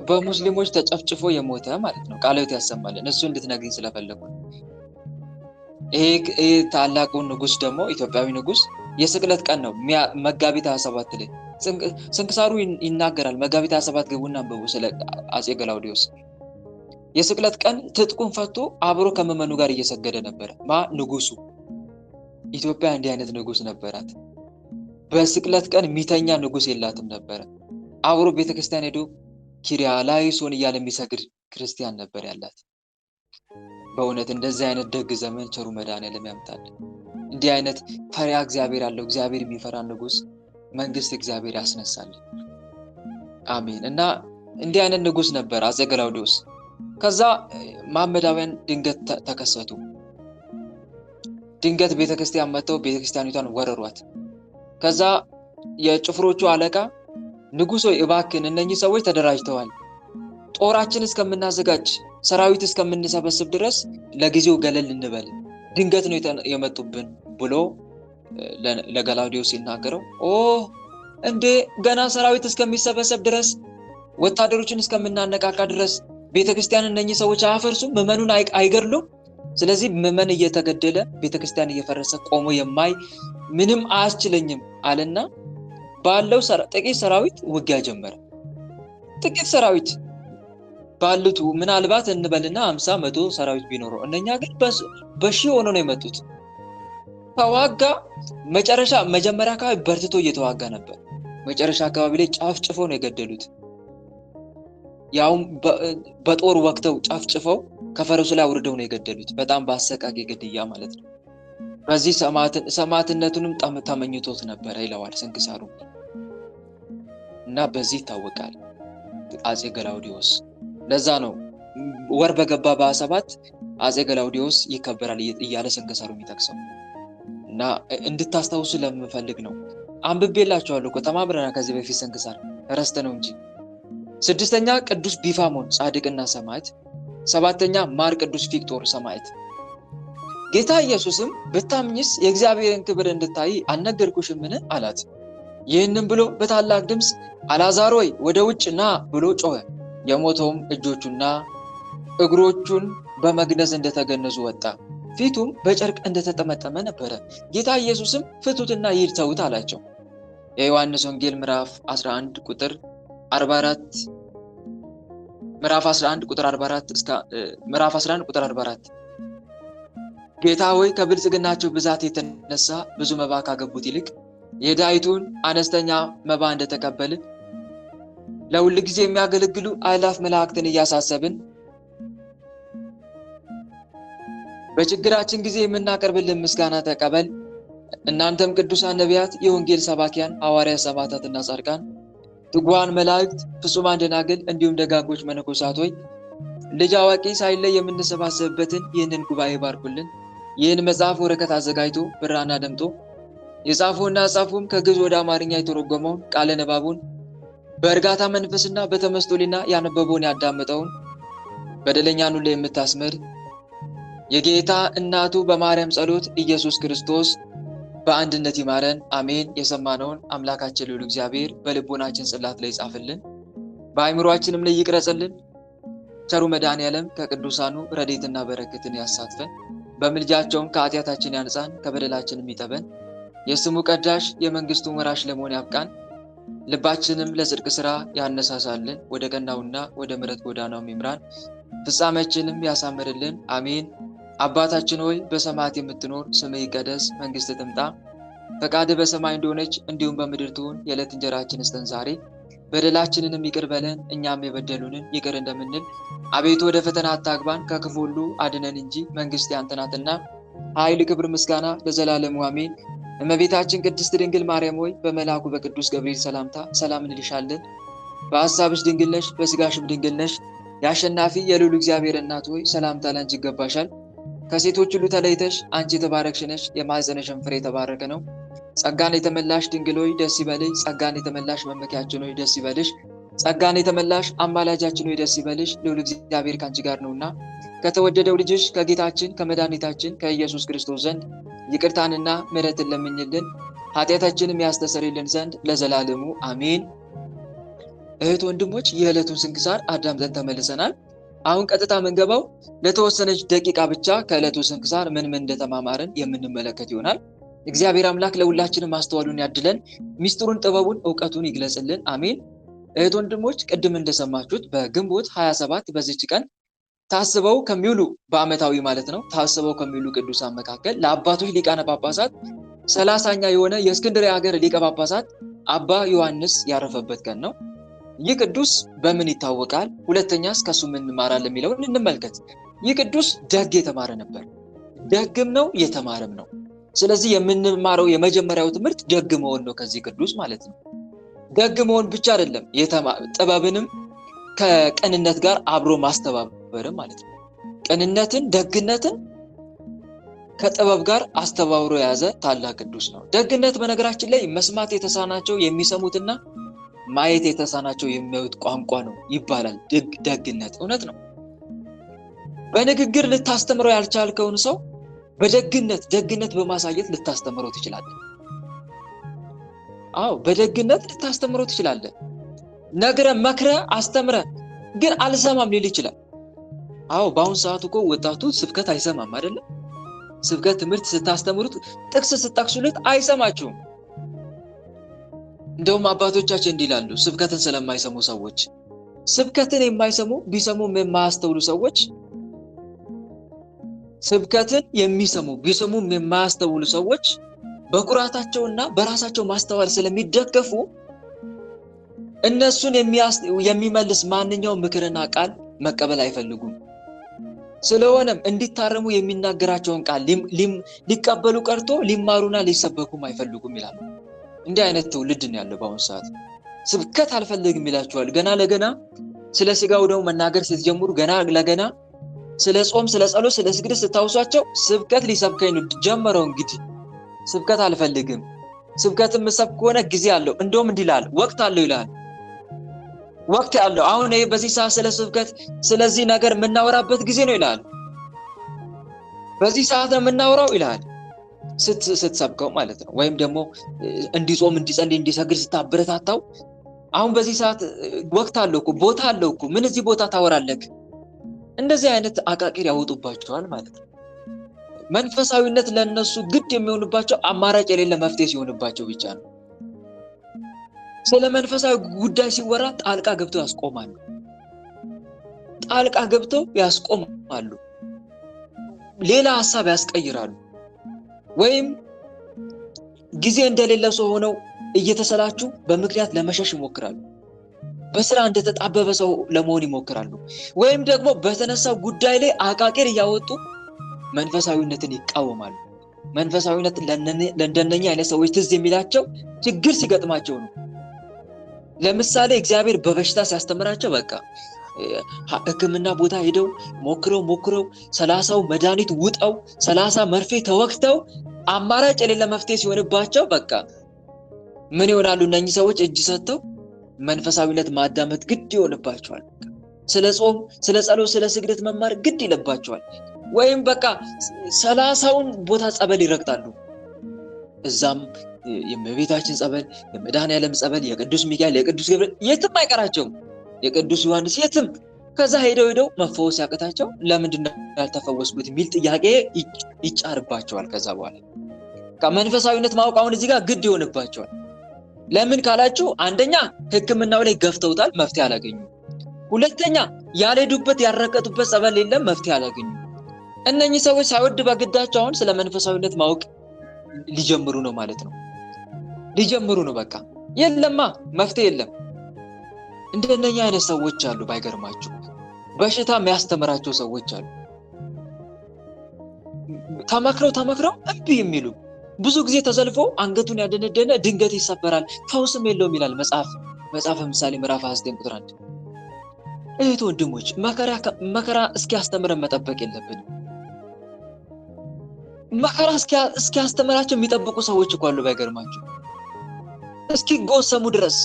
በሙስሊሞች ተጨፍጭፎ የሞተ ማለት ነው። ቃለ ሕይወት ያሰማልን። እሱ እንድትነግሪኝ ስለፈለኩ። ይሄ ታላቁ ንጉስ ደግሞ ኢትዮጵያዊ ንጉስ የስቅለት ቀን ነው። መጋቢት 27 ላይ ስንክሳሩ ይናገራል። መጋቢት 27 ግቡና አንብቡ ስለ አጼ ገላውዴዎስ። የስቅለት ቀን ትጥቁን ፈቶ አብሮ ከመመኑ ጋር እየሰገደ ነበረ። ንጉሱ። ኢትዮጵያ እንዲህ አይነት ንጉስ ነበራት። በስቅለት ቀን ሚተኛ ንጉስ የላትም ነበረ። አብሮ ቤተክርስቲያን ሄዶ ኪርያላይሶን እያለ የሚሰግድ ክርስቲያን ነበር ያላት። በእውነት እንደዚህ አይነት ደግ ዘመን ቸሩ መድኃኔዓለም ያምጣል። እንዲህ አይነት ፈሪሃ እግዚአብሔር ያለው እግዚአብሔር የሚፈራ ንጉስ መንግስት እግዚአብሔር ያስነሳል። አሜን። እና እንዲህ አይነት ንጉስ ነበር አጼ ገላውዴዎስ። ከዛ መሐመዳውያን ድንገት ተከሰቱ። ድንገት ቤተክርስቲያን መጥተው ቤተክርስቲያኒቷን ወረሯት። ከዛ የጭፍሮቹ አለቃ ንጉሥ ሆይ እባክን እነኚህ ሰዎች ተደራጅተዋል፣ ጦራችን እስከምናዘጋጅ ሰራዊት እስከምንሰበስብ ድረስ ለጊዜው ገለል እንበል፣ ድንገት ነው የመጡብን ብሎ ለገላውዴዎስ ሲናገረው፣ እንዴ ገና ሰራዊት እስከሚሰበሰብ ድረስ ወታደሮችን እስከምናነቃቃ ድረስ ቤተክርስቲያን እነኚህ ሰዎች አያፈርሱም? ምዕመኑን አይገድሉም? ስለዚህ ምዕመን እየተገደለ ቤተክርስቲያን እየፈረሰ ቆሞ የማይ ምንም አያስችለኝም አለና ባለው ጥቂት ሰራዊት ውጊያ ጀመረ። ጥቂት ሰራዊት ባሉት ምናልባት እንበልና 50 100 ሰራዊት ቢኖረው እነኛ ግን በሺህ ሆኖ ነው የመጡት። ተዋጋ። መጀመሪያ አካባቢ በርትቶ እየተዋጋ ነበር። መጨረሻ አካባቢ ላይ ጫፍጭፎ ነው የገደሉት። ያውም በጦር ወቅተው ጫፍጭፈው ከፈረሱ ላይ አውርደው ነው የገደሉት። በጣም በአሰቃቂ ግድያ ማለት ነው። በዚህ ሰማዕትነቱንም ተመኝቶት ነበር ይለዋል ስንክሳሩ። እና በዚህ ይታወቃል አጼ ገላውዲዮስ። ለዛ ነው ወር በገባ በ7 አጼ ገላውዲዮስ ይከበራል እያለ ስንክሳሩ የሚጠቅሰው። እና እንድታስታውሱ ለምፈልግ ነው። አንብቤላችኋለሁ እኮ ተማምረናል ከዚህ በፊት ስንክሳር ረስተ ነው እንጂ። 6ኛ ቅዱስ ቢፋሞን ጻድቅና ሰማዕት፣ 7ኛ ማር ቅዱስ ፊቅጦር ሰማዕት። ጌታ ኢየሱስም ብታምኝስ የእግዚአብሔርን ክብር እንድታይ አልነገርኩሽምን አላት። ይህንም ብሎ በታላቅ ድምፅ አልዓዛር ሆይ ወደ ውጭ ና ብሎ ጮኸ። የሞተውም እጆቹና እግሮቹን በመግነዝ እንደተገነዙ ወጣ፣ ፊቱም በጨርቅ እንደተጠመጠመ ነበረ። ጌታ ኢየሱስም ፍቱትና ይሂድ ተዉት አላቸው። የዮሐንስ ወንጌል ምዕራፍ 11 ቁጥር 44 ጌታ ሆይ ከብልጽግናቸው ብዛት የተነሳ ብዙ መባ ካገቡት ይልቅ የዳይቱን አነስተኛ መባ እንደተቀበልን ለሁል ጊዜ የሚያገለግሉ አእላፍ መላእክትን እያሳሰብን በችግራችን ጊዜ የምናቀርብልን ምስጋና ተቀበል። እናንተም ቅዱሳን ነቢያት፣ የወንጌል ሰባኪያን ሐዋርያት፣ ሰማዕታትና ጻድቃን፣ ትጉሃን መላእክት፣ ፍጹማን ደናግል እንዲሁም ደጋጎች መነኮሳት ሆይ ልጅ አዋቂ ሳይለይ የምንሰባሰብበትን ይህንን ጉባኤ ባርኩልን። ይህን መጽሐፍ ወረቀት አዘጋጅቶ ብራና ደምጦ የጻፈውና ጻፉም ከግዕዝ ወደ አማርኛ የተረጎመውን ቃለ ንባቡን በእርጋታ መንፈስና በተመስጦ ሊና ያነበበውን ያዳመጠውን በደለኛን ሁሉ የምታስምር የጌታ እናቱ በማርያም ጸሎት ኢየሱስ ክርስቶስ በአንድነት ይማረን፣ አሜን። የሰማነውን አምላካችን ልዑል እግዚአብሔር በልቦናችን ጽላት ላይ ጻፍልን፣ በአእምሮአችንም ላይ ይቅረጽልን። ቸሩ መድኃኔዓለም ከቅዱሳኑ ረድኤትና በረከትን ያሳትፈን፣ በምልጃቸውም ከኃጢአታችን ያንጻን፣ ከበደላችንም ይጠበን። የስሙ ቀዳሽ የመንግስቱ ወራሽ ለመሆን ያብቃን። ልባችንም ለጽድቅ ሥራ ያነሳሳልን፣ ወደ ቀናውና ወደ ምሕረት ጎዳናው ይምራን፣ ፍጻሜያችንም ያሳምርልን፣ አሜን። አባታችን ሆይ በሰማያት የምትኖር ስምህ ይቀደስ፣ መንግስትህ ትምጣ፣ ፈቃድህ በሰማይ እንደሆነች እንዲሁም በምድር ትሁን። የዕለት እንጀራችንን ስጠን ዛሬ፣ በደላችንንም ይቅር በለን እኛም የበደሉንን ይቅር እንደምንል። አቤቱ ወደ ፈተና አታግባን ከክፉ ሁሉ አድነን እንጂ መንግስት ያንተ ናትና ኃይል፣ ክብር፣ ምስጋና ለዘላለሙ አሜን። እመቤታችን ቅድስት ድንግል ማርያም ሆይ በመልአኩ በቅዱስ ገብርኤል ሰላምታ ሰላም እንልሻለን። በሐሳብሽ ድንግል ነሽ፣ በስጋሽም ድንግል ነሽ። የአሸናፊ የልዑል እግዚአብሔር እናት ሆይ ሰላምታ ላንቺ ይገባሻል። ከሴቶች ሁሉ ተለይተሽ አንቺ የተባረክሽ ነሽ፣ የማኅፀንሽም ፍሬ የተባረከ ነው። ጸጋን የተመላሽ ድንግል ሆይ ደስ ይበልሽ። ጸጋን የተመላሽ መመኪያችን ሆይ ደስ ይበልሽ። ጸጋን የተመላሽ አማላጃችን ሆይ ደስ ይበልሽ። ልዑል እግዚአብሔር ከአንቺ ጋር ነውና ከተወደደው ልጅሽ ከጌታችን ከመድኃኒታችን ከኢየሱስ ክርስቶስ ዘንድ ይቅርታንና ምሕረትን ለምኝልን ኃጢአታችንም ያስተሰርይልን ዘንድ ለዘላለሙ አሜን። እህት ወንድሞች፣ የዕለቱን ስንክሳር አዳምጠን ተመልሰናል። አሁን ቀጥታ መንገባው ለተወሰነች ደቂቃ ብቻ ከዕለቱ ስንክሳር ምን እንደተማማርን የምንመለከት ይሆናል። እግዚአብሔር አምላክ ለሁላችንም ማስተዋሉን ያድለን፣ ሚስጥሩን፣ ጥበቡን፣ ዕውቀቱን ይግለጽልን፣ አሜን። እህት ወንድሞች፣ ቅድም እንደሰማችሁት በግንቦት 27 በዚች ቀን ታስበው ከሚውሉ በዓመታዊ ማለት ነው ታስበው ከሚውሉ ቅዱሳን መካከል ለአባቶች ሊቃነ ጳጳሳት 30ኛ የሆነ የእስክንድርያ ሀገር ሊቀ ጳጳሳት አባ ዮሐንስ ያረፈበት ቀን ነው። ይህ ቅዱስ በምን ይታወቃል? ሁለተኛስ ከሱ ምን እንማራለን የሚለውን እንመልከት። ይህ ቅዱስ ደግ የተማረ ነበር። ደግም ነው የተማረም ነው። ስለዚህ የምንማረው የመጀመሪያው ትምህርት ደግ መሆን ነው ከዚህ ቅዱስ ማለት ነው። ደግ መሆን ብቻ አይደለም፣ ጥበብንም ከቅንነት ጋር አብሮ ማስተባበር ማለት ነው። ቅንነትን፣ ደግነትን ከጥበብ ጋር አስተባብሮ የያዘ ታላቅ ቅዱስ ነው። ደግነት በነገራችን ላይ መስማት የተሳናቸው የሚሰሙትና ማየት የተሳናቸው የሚያዩት ቋንቋ ነው ይባላል። ደግነት እውነት ነው። በንግግር ልታስተምረው ያልቻልከውን ሰው ደግነት በማሳየት ልታስተምረው ትችላለህ። አዎ በደግነት ልታስተምረው ትችላለህ። ነግረ መክረ አስተምረ ግን አልሰማም ሊል ይችላል። አዎ በአሁን ሰዓት እኮ ወጣቱ ስብከት አይሰማም አይደለ? ስብከት ትምህርት ስታስተምሩት ጥቅስ ስታክሱለት አይሰማችሁም። እንደውም አባቶቻችን እንዲህ ይላሉ ስብከትን ስለማይሰሙ ሰዎች። ስብከትን የማይሰሙ ቢሰሙም የማያስተውሉ ሰዎች ስብከትን የሚሰሙ ቢሰሙም የማያስተውሉ ሰዎች በኩራታቸውና በራሳቸው ማስተዋል ስለሚደገፉ እነሱን የሚመልስ ማንኛውም ምክርና ቃል መቀበል አይፈልጉም። ስለሆነም እንዲታረሙ የሚናገራቸውን ቃል ሊቀበሉ ቀርቶ ሊማሩና ሊሰበኩም አይፈልጉም ይላሉ። እንዲህ አይነት ትውልድ ነው ያለው በአሁን ሰዓት። ስብከት አልፈልግም ይላቸዋል። ገና ለገና ስለ ስጋው ደግሞ መናገር ስትጀምሩ ገና ለገና ስለ ጾም፣ ስለ ጸሎት፣ ስለ ስግደት ስታውሷቸው ስብከት ሊሰብከኝ ነው ጀመረው። እንግዲህ ስብከት አልፈልግም። ስብከትን መሰብክ ከሆነ ጊዜ አለው። እንደውም እንዲህ ይላል ወቅት አለው ይላል። ወቅት አለው። አሁን በዚህ ሰዓት ስለ ስብከት ስለዚህ ነገር የምናወራበት ጊዜ ነው ይላል። በዚህ ሰዓት ነው የምናወራው ይላል ስትሰብከው ማለት ነው። ወይም ደግሞ እንዲጾም፣ እንዲጸልይ፣ እንዲሰግድ ስታበረታታው አሁን በዚህ ሰዓት ወቅት አለው እኮ ቦታ አለው እኮ ምን እዚህ ቦታ ታወራለህ? እንደዚህ አይነት አቃቂር ያወጡባቸዋል ማለት ነው። መንፈሳዊነት ለነሱ ግድ የሚሆንባቸው አማራጭ የሌለ መፍትሄ ሲሆንባቸው ብቻ ነው። ስለ መንፈሳዊ ጉዳይ ሲወራ ጣልቃ ገብተው ያስቆማሉ። ጣልቃ ገብተው ያስቆማሉ። ሌላ ሐሳብ ያስቀይራሉ። ወይም ጊዜ እንደሌለ ሰው ሆነው እየተሰላቹ በምክንያት ለመሸሽ ይሞክራሉ። በስራ እንደተጣበበ ሰው ለመሆን ይሞክራሉ። ወይም ደግሞ በተነሳው ጉዳይ ላይ አቃቂር እያወጡ መንፈሳዊነትን ይቃወማሉ። መንፈሳዊነት ለእንደነኛ አይነት ሰዎች ትዝ የሚላቸው ችግር ሲገጥማቸው ነው። ለምሳሌ እግዚአብሔር በበሽታ ሲያስተምራቸው በቃ ሕክምና ቦታ ሄደው ሞክረው 30 መድኃኒት ውጠው 30 መርፌ ተወግተው አማራጭ የሌለ መፍትሄ ሲሆንባቸው በቃ ምን ይሆናሉ? እነኚህ ሰዎች እጅ ሰጥተው መንፈሳዊነት ማዳመጥ ግድ ይሆንባቸዋል። ስለ ጾም፣ ስለ ጸሎት፣ ስለ ስግደት መማር ግድ ይለባቸዋል። ወይም በቃ 30ውን ቦታ ጸበል ይረግጣሉ። እዛም የእመቤታችን ጸበል፣ የመድኃኔዓለም ጸበል፣ የቅዱስ ሚካኤል፣ የቅዱስ ገብርኤል የትም አይቀራቸውም። የቅዱስ ዮሐንስ የትም። ከዛ ሄደው መፈወስ ያቅታቸው ለምንድን ነው ያልተፈወስኩት የሚል ጥያቄ ይጫርባቸዋል። ከዛ በኋላ መንፈሳዊነት ማወቅ አሁን እዚህ ጋር ግድ ይሆንባቸዋል። ለምን ካላችሁ አንደኛ ሕክምናው ላይ ገፍተውታል፣ መፍትሄ አላገኙ። ሁለተኛ ያልሄዱበት ያረቀጡበት ጸበል የለም፣ መፍትሄ አላገኙ። እነኚህ ሰዎች ሳይወድ በግዳቸው አሁን ስለ መንፈሳዊነት ማወቅ ሊጀምሩ ነው ማለት ነው። ሊጀምሩ ነው በቃ የለማ መፍትሄ የለም። እንደነኛ አይነት ሰዎች አሉ። ባይገርማችሁ በሽታ የሚያስተምራቸው ሰዎች አሉ። ተመክረው እምቢ የሚሉ ብዙ ጊዜ ተዘልፎ አንገቱን ያደነደነ ድንገት ይሰበራል ፈውስም የለውም ይላል መጽሐፈ ምሳሌ ምዕራፍ 29 ቁጥር 1። እህት ወንድሞች መከራ እስኪያስተምረን መጠበቅ የለብንም። መከራ እስኪያስተምራቸው የሚጠብቁ ሰዎች እኮ አሉ። ባይገርማችሁ እስኪጎሰሙ ድረስ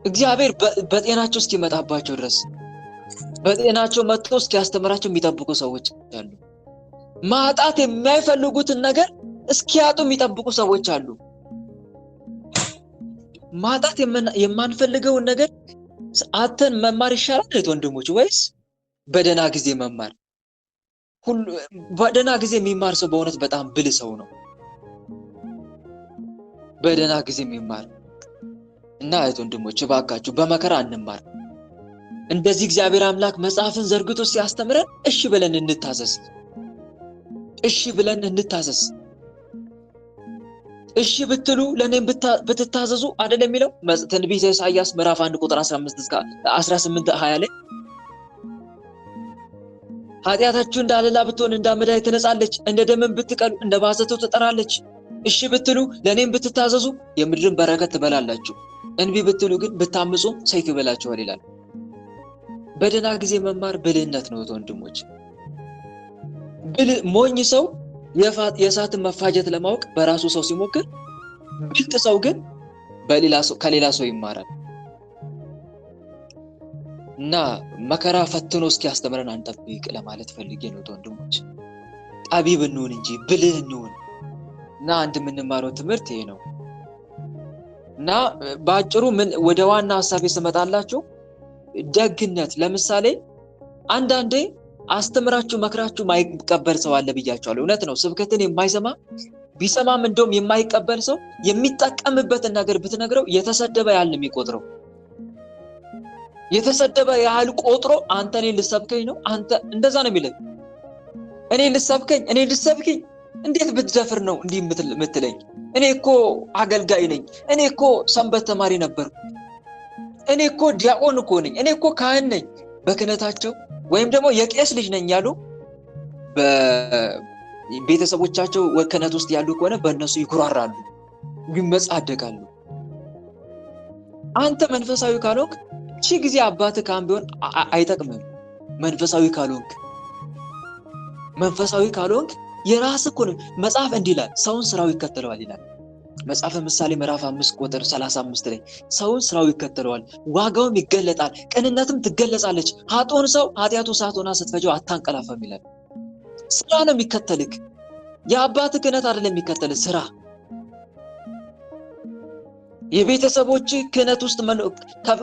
እግዚአብሔር በጤናቸው እስኪመጣባቸው ድረስ በጤናቸው መጥቶ እስኪያስተምራቸው የሚጠብቁ ሰዎች አሉ። ማጣት የማይፈልጉትን ነገር እስኪያጡ የሚጠብቁ ሰዎች አሉ። ማጣት የማንፈልገውን ነገር አተን መማር ይሻላል ወንድሞች ወይስ በደና ጊዜ መማር? በደና ጊዜ የሚማር ሰው በእውነት በጣም ብልህ ሰው ነው። በደና ጊዜ የሚማር እና ወንድሞች እባካችሁ በመከራ እንማር። እንደዚህ እግዚአብሔር አምላክ መጽሐፍን ዘርግቶ ሲያስተምረን እሺ ብለን እንታዘዝ። እሺ ብትሉ ለኔም ብትታዘዙ አይደል የሚለው ትንቢተ ኢሳይያስ ምዕራፍ 1 ቁጥር 15 እስከ 18 20 ላይ ኃጢአታችሁ እንዳለላ ብትሆን እንዳመዳይ ትነጻለች፣ እንደ ደምን ብትቀሉ እንደ ባዘቶ ትጠራለች። እሺ ብትሉ ለኔም ብትታዘዙ የምድርን በረከት ትበላላችሁ፣ እንቢ ብትሉ ግን ብታምፁ ሰይፍ ይበላችኋል ይላል። በደና ጊዜ መማር ብልህነት ነው ወንድሞች። ሞኝ ሰው የእሳትን መፋጀት ለማወቅ በራሱ ሰው ሲሞክር፣ ብልጥ ሰው ግን ከሌላ ሰው ይማራል። እና መከራ ፈትኖ እስኪያስተምረን አንጠብቅ ለማለት ፈልጌ ነው ወንድሞች። ጠቢብ እንሁን እንጂ ብልህ እንሁን። እና አንድ የምንማረው ትምህርት ይሄ ነው። እና ባጭሩ ምን ወደ ዋና ሐሳብ ይሰመጣላችሁ ደግነት ለምሳሌ አንዳንዴ አስተምራችሁ መክራችሁ ማይቀበል ሰው አለ ብያችኋለሁ እውነት ነው ስብከትን የማይሰማ ቢሰማም እንደውም የማይቀበል ሰው የሚጠቀምበትን ነገር ብትነግረው የተሰደበ ያህል የሚቆጥረው የተሰደበ ያህል ቆጥሮ አንተ እኔን ልሰብከኝ ነው አንተ እንደዛ ነው የሚለው እኔን ልሰብከኝ እንዴት ብትደፍር ነው እንዲህ የምትለኝ እኔ እኮ አገልጋይ ነኝ እኔ እኮ ሰንበት ተማሪ ነበርኩ እኔ እኮ ዲያቆን እኮ ነኝ እኔ እኮ ካህን ነኝ በክህነታቸው ወይም ደግሞ የቄስ ልጅ ነኝ ያሉ በቤተሰቦቻቸው ወከነት ውስጥ ያሉ ከሆነ በእነሱ ይኩራራሉ ይመጻደቃሉ አንተ መንፈሳዊ ካልሆንክ እቺ ጊዜ አባትህ ካህን ቢሆን አይጠቅምም መንፈሳዊ ካልሆንክ የራስህ እኮ መጽሐፍ እንዲህ ይላል ሰውን ስራው ይከተለዋል ይላል መጽሐፈ ምሳሌ ምዕራፍ 5 ቁጥር 35 ላይ ሰውን ስራው ይከተለዋል ዋጋውም ይገለጣል ቅንነትም ትገለጻለች ኃጥኡን ሰው ኃጢያቱ ሳትሆና ስትፈጀው አታንቀላፋም ይላል ስራ ነው የሚከተልክ የአባትህ ክህነት አይደለም የሚከተልህ ስራ የቤተሰቦች ክህነት ውስጥ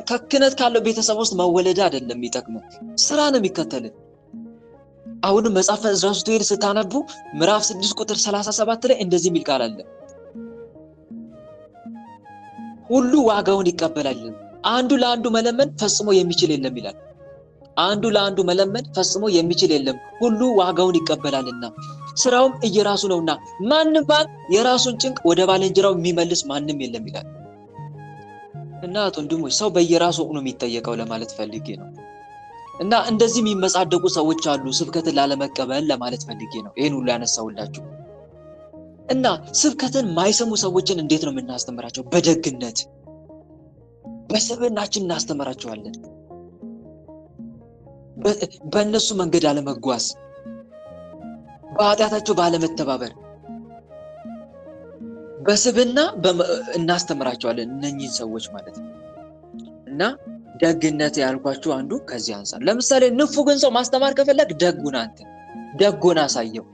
ከክህነት ካለው ቤተሰብ ውስጥ መወለድ አይደለም የሚጠቅመው ስራ ነው የሚከተልህ አሁን መጽሐፈ ዕዝራ ስትሄድ ስታነቡ ምዕራፍ 6 ቁጥር 37 ላይ እንደዚህ የሚል ቃል አለ ሁሉ ዋጋውን ይቀበላል አንዱ ለአንዱ መለመን ፈጽሞ የሚችል የለም ይላል አንዱ ለአንዱ መለመን ፈጽሞ የሚችል የለም ሁሉ ዋጋውን ይቀበላልና ስራውም እየራሱ ነውና ማንም የራሱን ጭንቅ ወደ ባልንጀራው የሚመልስ ማንም የለም ይላል እና ወንድሞች ሰው በየራሱ ነው የሚጠየቀው ለማለት ፈልጌ ነው እና እንደዚህ የሚመጻደቁ ሰዎች አሉ ስብከትን ላለመቀበል ለማለት ፈልጌ ነው ይሄን ሁሉ ያነሳውላችሁ እና ስብከትን ማይሰሙ ሰዎችን እንዴት ነው የምናስተምራቸው በደግነት በሰብናችን እናስተምራቸዋለን በእነሱ መንገድ አለመጓዝ በኃጢአታቸው ባለመተባበር በስብና እናስተምራቸዋለን እነኚህን ሰዎች ማለት ነው እና ደግነት ያልኳችሁ አንዱ ከዚህ አንፃር ለምሳሌ ንፉግን ሰው ማስተማር ከፈለክ ደጉን አሳየው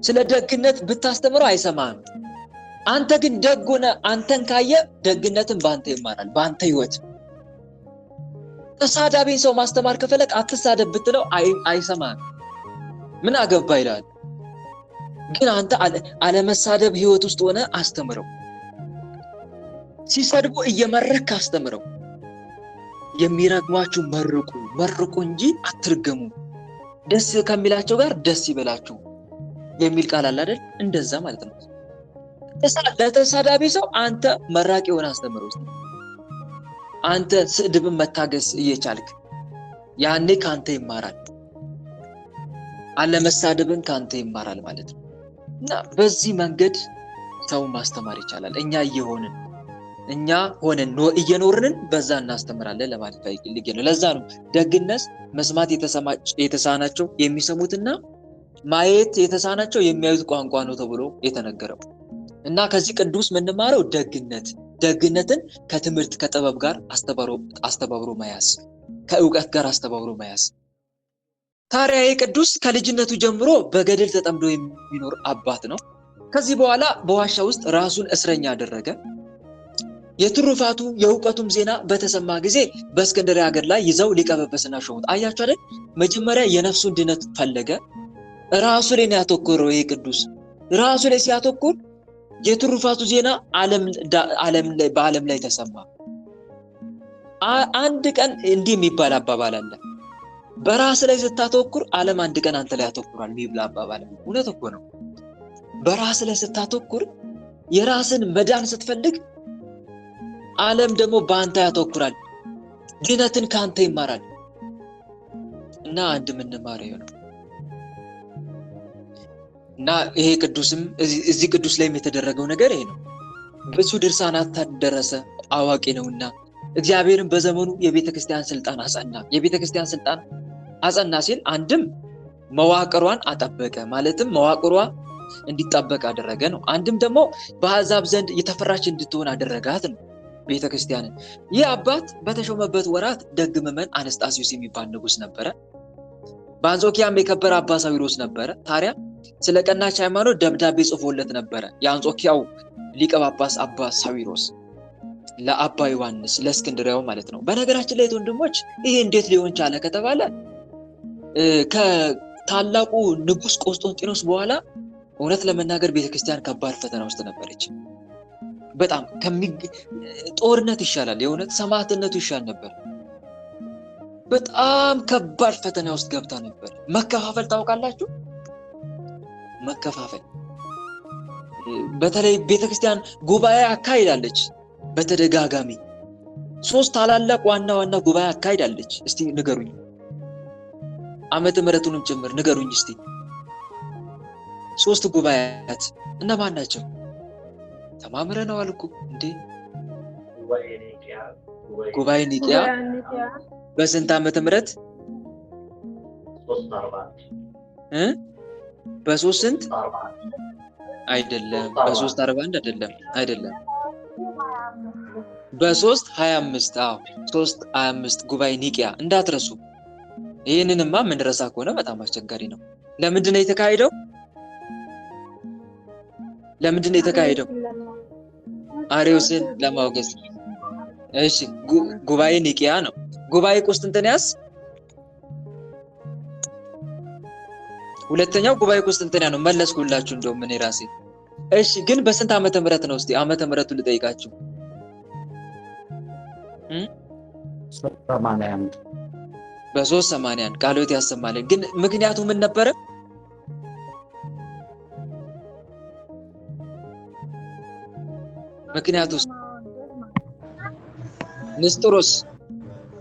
ስለ ደግነት ብታስተምረው አይሰማም አንተ ግን ደጉነ አንተን ካየ ደግነትን ባንተ ይማራል ባንተ ህይወት ተሳዳቢን ሰው ማስተማር ከፈለክ አትሳደብ ብትለው አይሰማም ምን አገባ ይላል ግን አንተ አለመሳደብ ህይወት ውስጥ ሆነ አስተምረው ሲሰድቡ እየመረክ አስተምረው የሚረግሟችሁ መርቁ እንጂ አትርገሙ ደስ ከሚላቸው ጋር ደስ ይበላችሁ የሚል ቃል አለ አይደል እንደዛ ማለት ነው ለተሳዳቢ ሰው አንተ መራቂ ሆነ አስተምረው አንተ ስድብን መታገስ እየቻልክ ያኔ ካንተ ይማራል አለመሳደብን ካንተ ይማራል ማለት ነው እና በዚህ መንገድ ሰው ማስተማር ይቻላል እኛ ሆነን እየኖርን በዛ እናስተምራለን ለማለት ፈልጌ ነው ለዛ ነው ደግነት መስማት የተሳናቸው የሚሰሙትና ማየት የተሳናቸው የሚያዩት ቋንቋ ነው ተብሎ የተነገረው እና ከዚህ ቅዱስ ምንማረው ደግነትን ከትምህርት ከጥበብ ጋር አስተባብሮ መያዝ ከእውቀት ጋር አስተባብሮ መያዝ ታዲያ ቅዱስ ከልጅነቱ ጀምሮ በገድል ተጠምዶ የሚኖር አባት ነው ከዚህ በኋላ በዋሻ ውስጥ ራሱን እስረኛ አደረገ የትሩፋቱ የእውቀቱም ዜና በተሰማ ጊዜ በእስክንድርያ ሀገር ላይ ይዘው ሊቀ ጵጵስና ሾሙት አያችሁ አይደል መጀመሪያ የነፍሱን ድነት ፈለገ ራሱ ላይ ያተኮረው ይሄ ቅዱስ ራሱ ላይ ሲያተኮር የትሩፋቱ ዜና በዓለም ላይ ተሰማ አንድ ቀን እንዲህ የሚባል አባባል አለ በራስ ላይ ስታተኩር ዓለም አንድ ቀን አንተ ላይ ያተኩራል የሚብል አባባል እውነት እኮ ነው በራስ ላይ ስታተኩር የራስን መዳን ስትፈልግ ዓለም ደግሞ በአንተ ያተኩራል ድነትን ካንተ ይማራል እና አንድ ምንማረው ነው እና ይሄ ቅዱስም እዚህ ቅዱስ ላይም የተደረገው ነገር ይሄ ነው ብዙ ድርሳናት ተደረሰ አዋቂ ነውና እግዚአብሔርን በዘመኑ የቤተክርስቲያን ስልጣን አጸና ሲል አንድም መዋቅሯን አጠበቀ ማለትም መዋቅሯ እንዲጠበቅ አደረገ ነው አንድም ደግሞ በአሕዛብ ዘንድ የተፈራች እንድትሆን አደረጋት ነው ቤተክርስቲያንን ይህ አባት በተሾመበት ወራት ደግ ምዕመን አነስጣሲዮስ የሚባል ንጉስ ነበረ በአንጾኪያም የከበረ አባ ሳዊሮስ ነበረ ታዲያ ስለ ቀናች ሃይማኖት ደብዳቤ ጽፎለት ነበረ የአንጾኪያው ሊቀ ጳጳስ አባ ሳዊሮስ ለአባ ዮሐንስ ለእስክንድርያው ማለት ነው። በነገራችን ላይ ወንድሞች ይሄ እንዴት ሊሆን ቻለ ከተባለ ከታላቁ ንጉስ ቆስጠንጢኖስ በኋላ እውነት ለመናገር ቤተክርስቲያን ከባድ ፈተና ውስጥ ነበረች። በጣም ጦርነት ይሻላል፣ የእውነት ሰማዕትነቱ ይሻል ነበር። በጣም ከባድ ፈተና ውስጥ ገብታ ነበር። መከፋፈል ታውቃላችሁ? መከፋፈል በተለይ ቤተክርስቲያን ጉባኤ አካሂዳለች በተደጋጋሚ 3 ታላላቅ ዋና ጉባኤ አካሂዳለች። እስቲ ንገሩኝ፣ ዓመተ ምሕረቱንም ጭምር ንገሩኝ እስቲ። 3 ጉባኤያት እነማን ናቸው? ተማምረናል እኮ እንዴ። ጉባኤ ኒቂያ በስንት ዓመተ ምሕረት? በ3 ስንት አይደለም፣ በ341 አይደለም በ325 325 ጉባኤ ኒቂያ እንዳትረሱ። ይሄንንማ ምንረሳ ከሆነ በጣም አስቸጋሪ ነው። ለምንድን ነው የተካሄደው? አርዮስን ለማውገዝ። እሺ ጉባኤ ኒቂያ ነው። ጉባኤ ቁስጥንጥንያስ ሁለተኛው ጉባኤ ቁስጥንጥንያ ነው። መለስኩላችሁ እንደውም እኔ ራሴ። እሺ ግን በስንት ዓመተ ምሕረት ነው? እስቲ ዓመተ ምሕረቱን ልጠይቃችሁ። 81 በ381 ቃሎት ያሰማልን። ግን ምክንያቱ ምን ነበረ? ምክንያቱስ ንስጥሮስ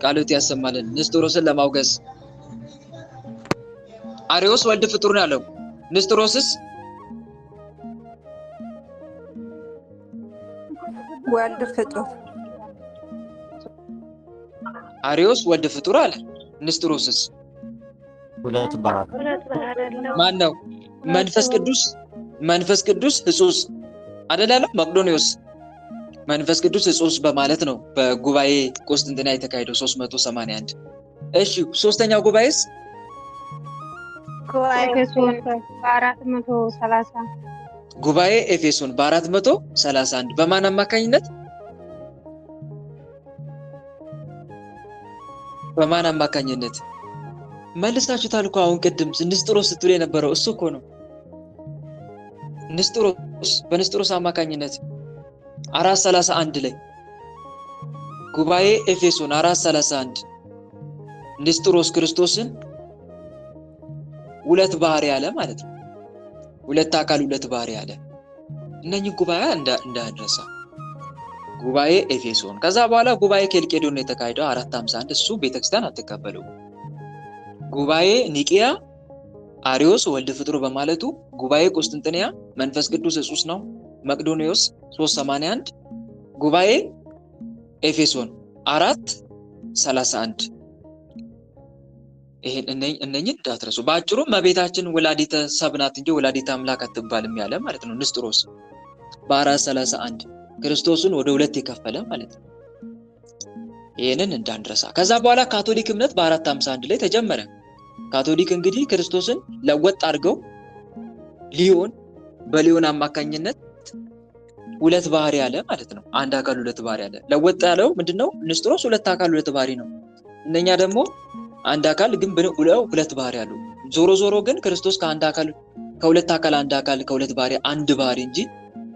ቃሎት ያሰማልን። ንስጥሮስን ለማውገዝ አርዮስ ወልድ ፍጡር ነው ያለው። ንስጥሮስስ ወልድ ፍጡር። አርዮስ ወልድ ፍጡር አለ። ንስጥሮስስ ሁለት ባህር ማን ነው? መንፈስ ቅዱስ ሕጹስ አይደለም? መቅዶኒዮስ መንፈስ ቅዱስ ሕጹስ በማለት ነው በጉባኤ ቁስጥንጥንያ የተካሄደው 381። እሺ ሶስተኛው ጉባኤስ? ጉባኤ ኤፌሶን በ431 በማን አማካኝነት? መልሳችሁታል እኮ አሁን ቅድም ንስጥሮስ ስትሉ የነበረው እሱ እኮ ነው። በንስጥሮስ አማካኝነት 431 ላይ ጉባኤ ኤፌሶን 431 ንስጥሮስ ክርስቶስን 2 ባህሪ ያለ ማለት ነው። 2 አካል 2 ባህሪ ያለ። እነኚህ ጉባኤ እንዳንረሳ። ጉባኤ ኤፌሶን፣ ከዛ በኋላ ጉባኤ ኬልቄዶን የተካሄደው 451 እሱ ቤተክርስቲያን አትቀበለው። ጉባኤ ኒቂያ አርዮስ ወልድ ፍጡር በማለቱ፣ ጉባኤ ቁስጥንጥንያ መንፈስ ቅዱስ ሕጹስ ነው መቅዶኒዮስ 381፣ ጉባኤ ኤፌሶን 431። ይሄን እነኚህ እንዳትረሱ። በአጭሩ እመቤታችን ወላዲተ ሰብ ናት እንጂ ወላዲተ አምላክ አትባልም ያለ ማለት ነው ንስጥሮስ። በ431 ክርስቶስን ወደ 2 የከፈለ ማለት ነው። ይሄንን እንዳንረሳ። ከዛ በኋላ ካቶሊክ እምነት በ451 ላይ ተጀመረ። ካቶሊክ እንግዲህ ክርስቶስን ለወጥ አድርገው በሊዮን አማካኝነት 2 ባህሪ ያለ ማለት ነው። 1 አካል 2 ባህሪ ያለ። ለወጥ ያለው ምንድነው? ንስጥሮስ 2 አካል 2 ባህሪ ነው። እነኛ ደግሞ 1 አካል ግን 2 ባህሪ ያሉ። ዞሮ ግን ክርስቶስ ከ2 አካል 1 አካል ከ2 ባህሪ 1 ባህሪ እንጂ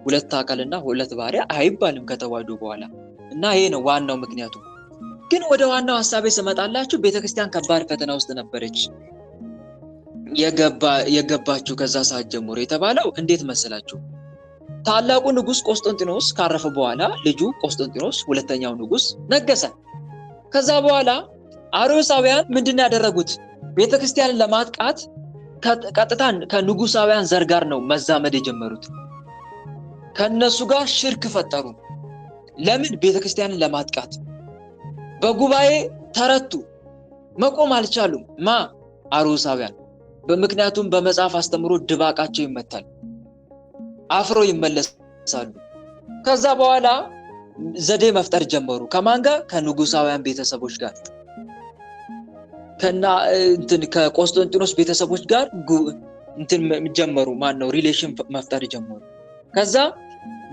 2 አካልና 2 ባህሪ አይባልም ከተዋህዶ በኋላ። እና ይሄ ነው ዋናው ምክንያቱ። ግን ወደ ዋናው ሐሳቤ ስመጣላችሁ ቤተክርስቲያን ከባድ ፈተና ውስጥ ነበረች የገባችሁ ከዛ ሰዓት ጀምሮ የተባለው እንዴት መሰላችሁ? ታላቁ ንጉስ ቆስጠንጢኖስ ካረፈ በኋላ ልጁ ቆስጠንጢኖስ ሁለተኛው ንጉስ ነገሰ። ከዛ በኋላ አርዮሳውያን ምንድን ያደረጉት? ቤተክርስቲያንን ለማጥቃት ቀጥታ ከንጉሳውያን ዘር ጋር ነው መዛመድ የጀመሩት። ከነሱ ጋር ሽርክ ፈጠሩ። ለምን? ቤተክርስቲያንን ለማጥቃት። በጉባኤ ተረቱ፣ መቆም አልቻሉም። አርዮሳውያን። በምክንያቱም በመጽሐፍ አስተምሮ ድባቃቸው ይመታል፣ አፍሮ ይመለሳሉ። ከዛ በኋላ ዘዴ መፍጠር ጀመሩ። ከማን ጋር? ከንጉሳውያን ቤተሰቦች ጋር፣ ከቆስጠንጢኖስ ቤተሰቦች ጋር ጀመሩ። ሪሌሽን መፍጠር ጀመሩ። ከዛ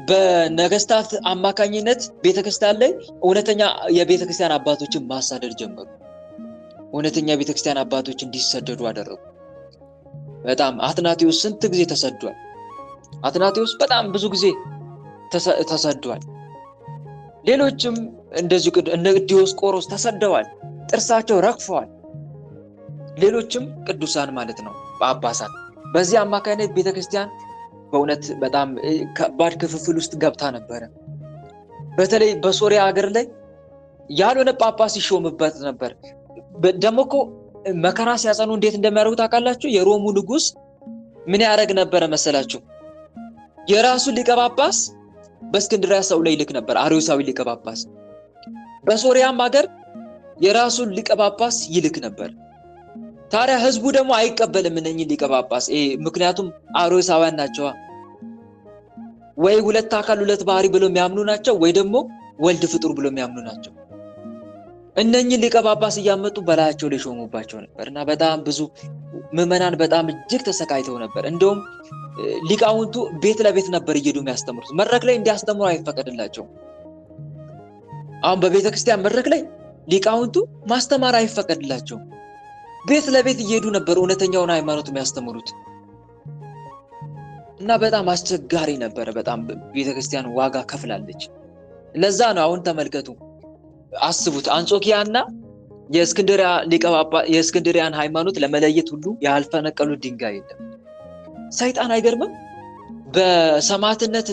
በነገስታት አማካኝነት ቤተክርስቲያን ላይ እውነተኛ የቤተክርስቲያን አባቶችን ማሳደድ ጀመሩ። እውነተኛ ቤተክርስቲያን አባቶች እንዲሰደዱ አደረጉ። በጣም አትናቴዎስ ስንት ጊዜ ተሰዷል። አትናቴዎስ በጣም ብዙ ጊዜ ተሰዷል። ሌሎችም እንደዚህ እነ ዲዮስቆሮስ ተሰደዋል፣ ጥርሳቸው ረግፈዋል። ሌሎችም ቅዱሳን ማለት ነው ጳጳሳት። በዚህ አማካኝነት ቤተክርስቲያን በእውነት በጣም ከባድ ክፍፍል ውስጥ ገብታ ነበር። በተለይ በሶሪያ ሀገር ላይ ያልሆነ ጳጳስ ይሾምበት ነበር። ደግሞ እኮ መከራ ሲያጸኑ እንዴት እንደሚያደርጉ ታውቃላችሁ? የሮሙ ንጉስ ምን ያደርግ ነበር መሰላችሁ? የራሱ ሊቀ ጳጳስ በእስክንድርያ ሰው ላይ ይልክ ነበር፣ አርዮሳዊ ሊቀ ጳጳስ። በሶሪያም ሀገር የራሱን ሊቀ ጳጳስ ይልክ ነበር። ታዲያ ህዝቡ ደግሞ አይቀበልም እነኚህ ሊቀ ጳጳስ፣ ምክንያቱም አርዮሳውያን ናቸው። ወይ ሁለት አካል ሁለት ባህሪ ብለው የሚያምኑ ናቸው፣ ወይ ደግሞ ወልድ ፍጡር ብለው የሚያምኑ ናቸው። እነኚህ ሊቀ ጳጳስ እያመጡ በላያቸው ላይ ሾሙባቸው ነበርና በጣም ብዙ ምዕመናን በጣም እጅግ ተሰቃይተው ነበር። እንደውም ሊቃውንቱ ቤት ለቤት ነበር እየሄዱ የሚያስተምሩት። መድረክ ላይ እንዲያስተምሩ አይፈቀድላቸውም። አሁን በቤተክርስቲያን መድረክ ላይ ሊቃውንቱ ማስተማር አይፈቀድላቸውም። ቤት ለቤት እየሄዱ ነበር እውነተኛውን ሃይማኖት የሚያስተምሩት እና በጣም አስቸጋሪ ነበር። በጣም ቤተክርስቲያን ዋጋ ከፍላለች። ለዛ ነው አሁን ተመልከቱ፣ አስቡት፣ አንጾኪያና የእስክንድርያ ሊቀ ጳጳስ የእስክንድርያን ሃይማኖት ለመለየት ሁሉ ያልፈነቀሉት ድንጋይ የለም። ሰይጣን አይገርምም? በሰማዕትነት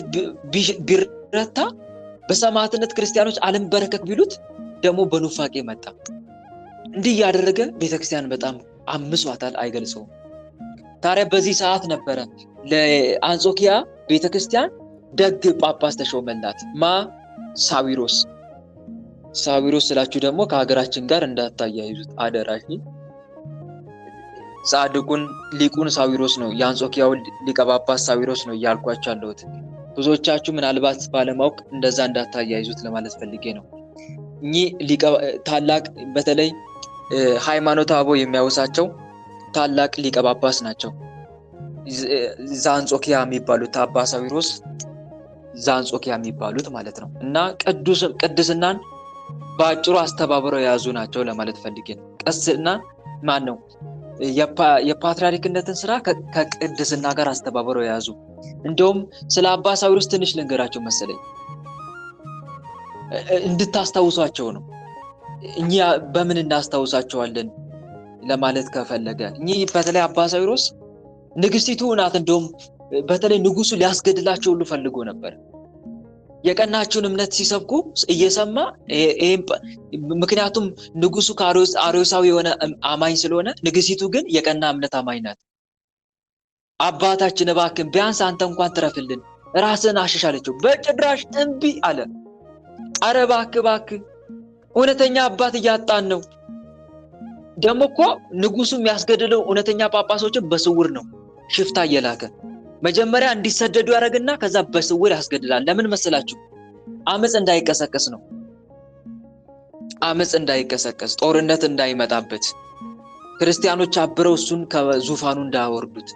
ቢረታ በሰማዕትነት ክርስቲያኖች አልንበረከክ ቢሉት ደግሞ በኑፋቄ መጣ። እንዲህ ያደረገ ቤተክርስቲያን በጣም አምሷታል፣ አይገልጸውም። ታዲያ በዚህ ሰዓት ነበረ ለአንጾኪያ ቤተክርስቲያን ደግ ጳጳስ ተሾመላት። ሳዊሮስ። ሳዊሮስ ስላችሁ ደግሞ ከሀገራችን ጋር እንዳታያይዙት አደራሽ። ጻድቁን ሊቁን ሳዊሮስ ነው፣ የአንጾኪያው ሊቀ ጳጳስ ሳዊሮስ ነው እያልኳችሁ ያለሁት። ብዙዎቻችሁ ምናልባት ባለማወቅ እንደዛ እንዳታያይዙት ለማለት ፈልጌ ነው። እኚህ ታላቅ በተለይ ሃይማኖተ አበው የሚያወሳቸው ታላቅ ሊቀ ጳጳስ ናቸው። ዛንጾኪያ የሚባሉት አባ ሳዊሮስ ዛንጾኪያ የሚባሉት ማለት ነው። እና ቅድስናን በአጭሩ አስተባብረው የያዙ ናቸው ለማለት ፈልጌ ነው። ቅድስና ማን ነው? የፓትርያርክነትን ስራ ከቅድስና ጋር አስተባብረው የያዙ። እንደውም ስለ አባ ሳዊሮስ ትንሽ ልንገራቸው መሰለኝ እንድታስታውሷቸው ነው። እኛ በምን እናስታውሳቸዋለን ለማለት ከፈለገ እኚህ በተለይ አባ ሳዊሮስ ንግስቲቱ ናት። እንደውም በተለይ ንጉሱ ሊያስገድላቸው ሁሉ ፈልጎ ነበር። የቀናቸውን እምነት ሲሰብኩ እየሰማ ምክንያቱም ንጉሱ ከአርዮሳዊ የሆነ አማኝ ስለሆነ፣ ንግስቲቱ ግን የቀና እምነት አማኝ ናት። አባታችን እባክን ቢያንስ አንተ እንኳን ትረፍልን፣ ራስን አሸሻለችው። በጭራሽ እምቢ አለ። አረ እባክህ እውነተኛ አባት እያጣን ነው። ደግሞ እኮ ንጉሱ የሚያስገድለው እውነተኛ ጳጳሶችን በስውር ነው፣ ሽፍታ እየላከ መጀመሪያ እንዲሰደዱ ያደርግና ከዛ በስውር ያስገድላል። ለምን መሰላችሁ? አመጽ እንዳይቀሰቀስ ነው። አመጽ እንዳይቀሰቀስ፣ ጦርነት እንዳይመጣበት፣ ክርስቲያኖች አብረው እሱን ከዙፋኑ እንዳያወርዱት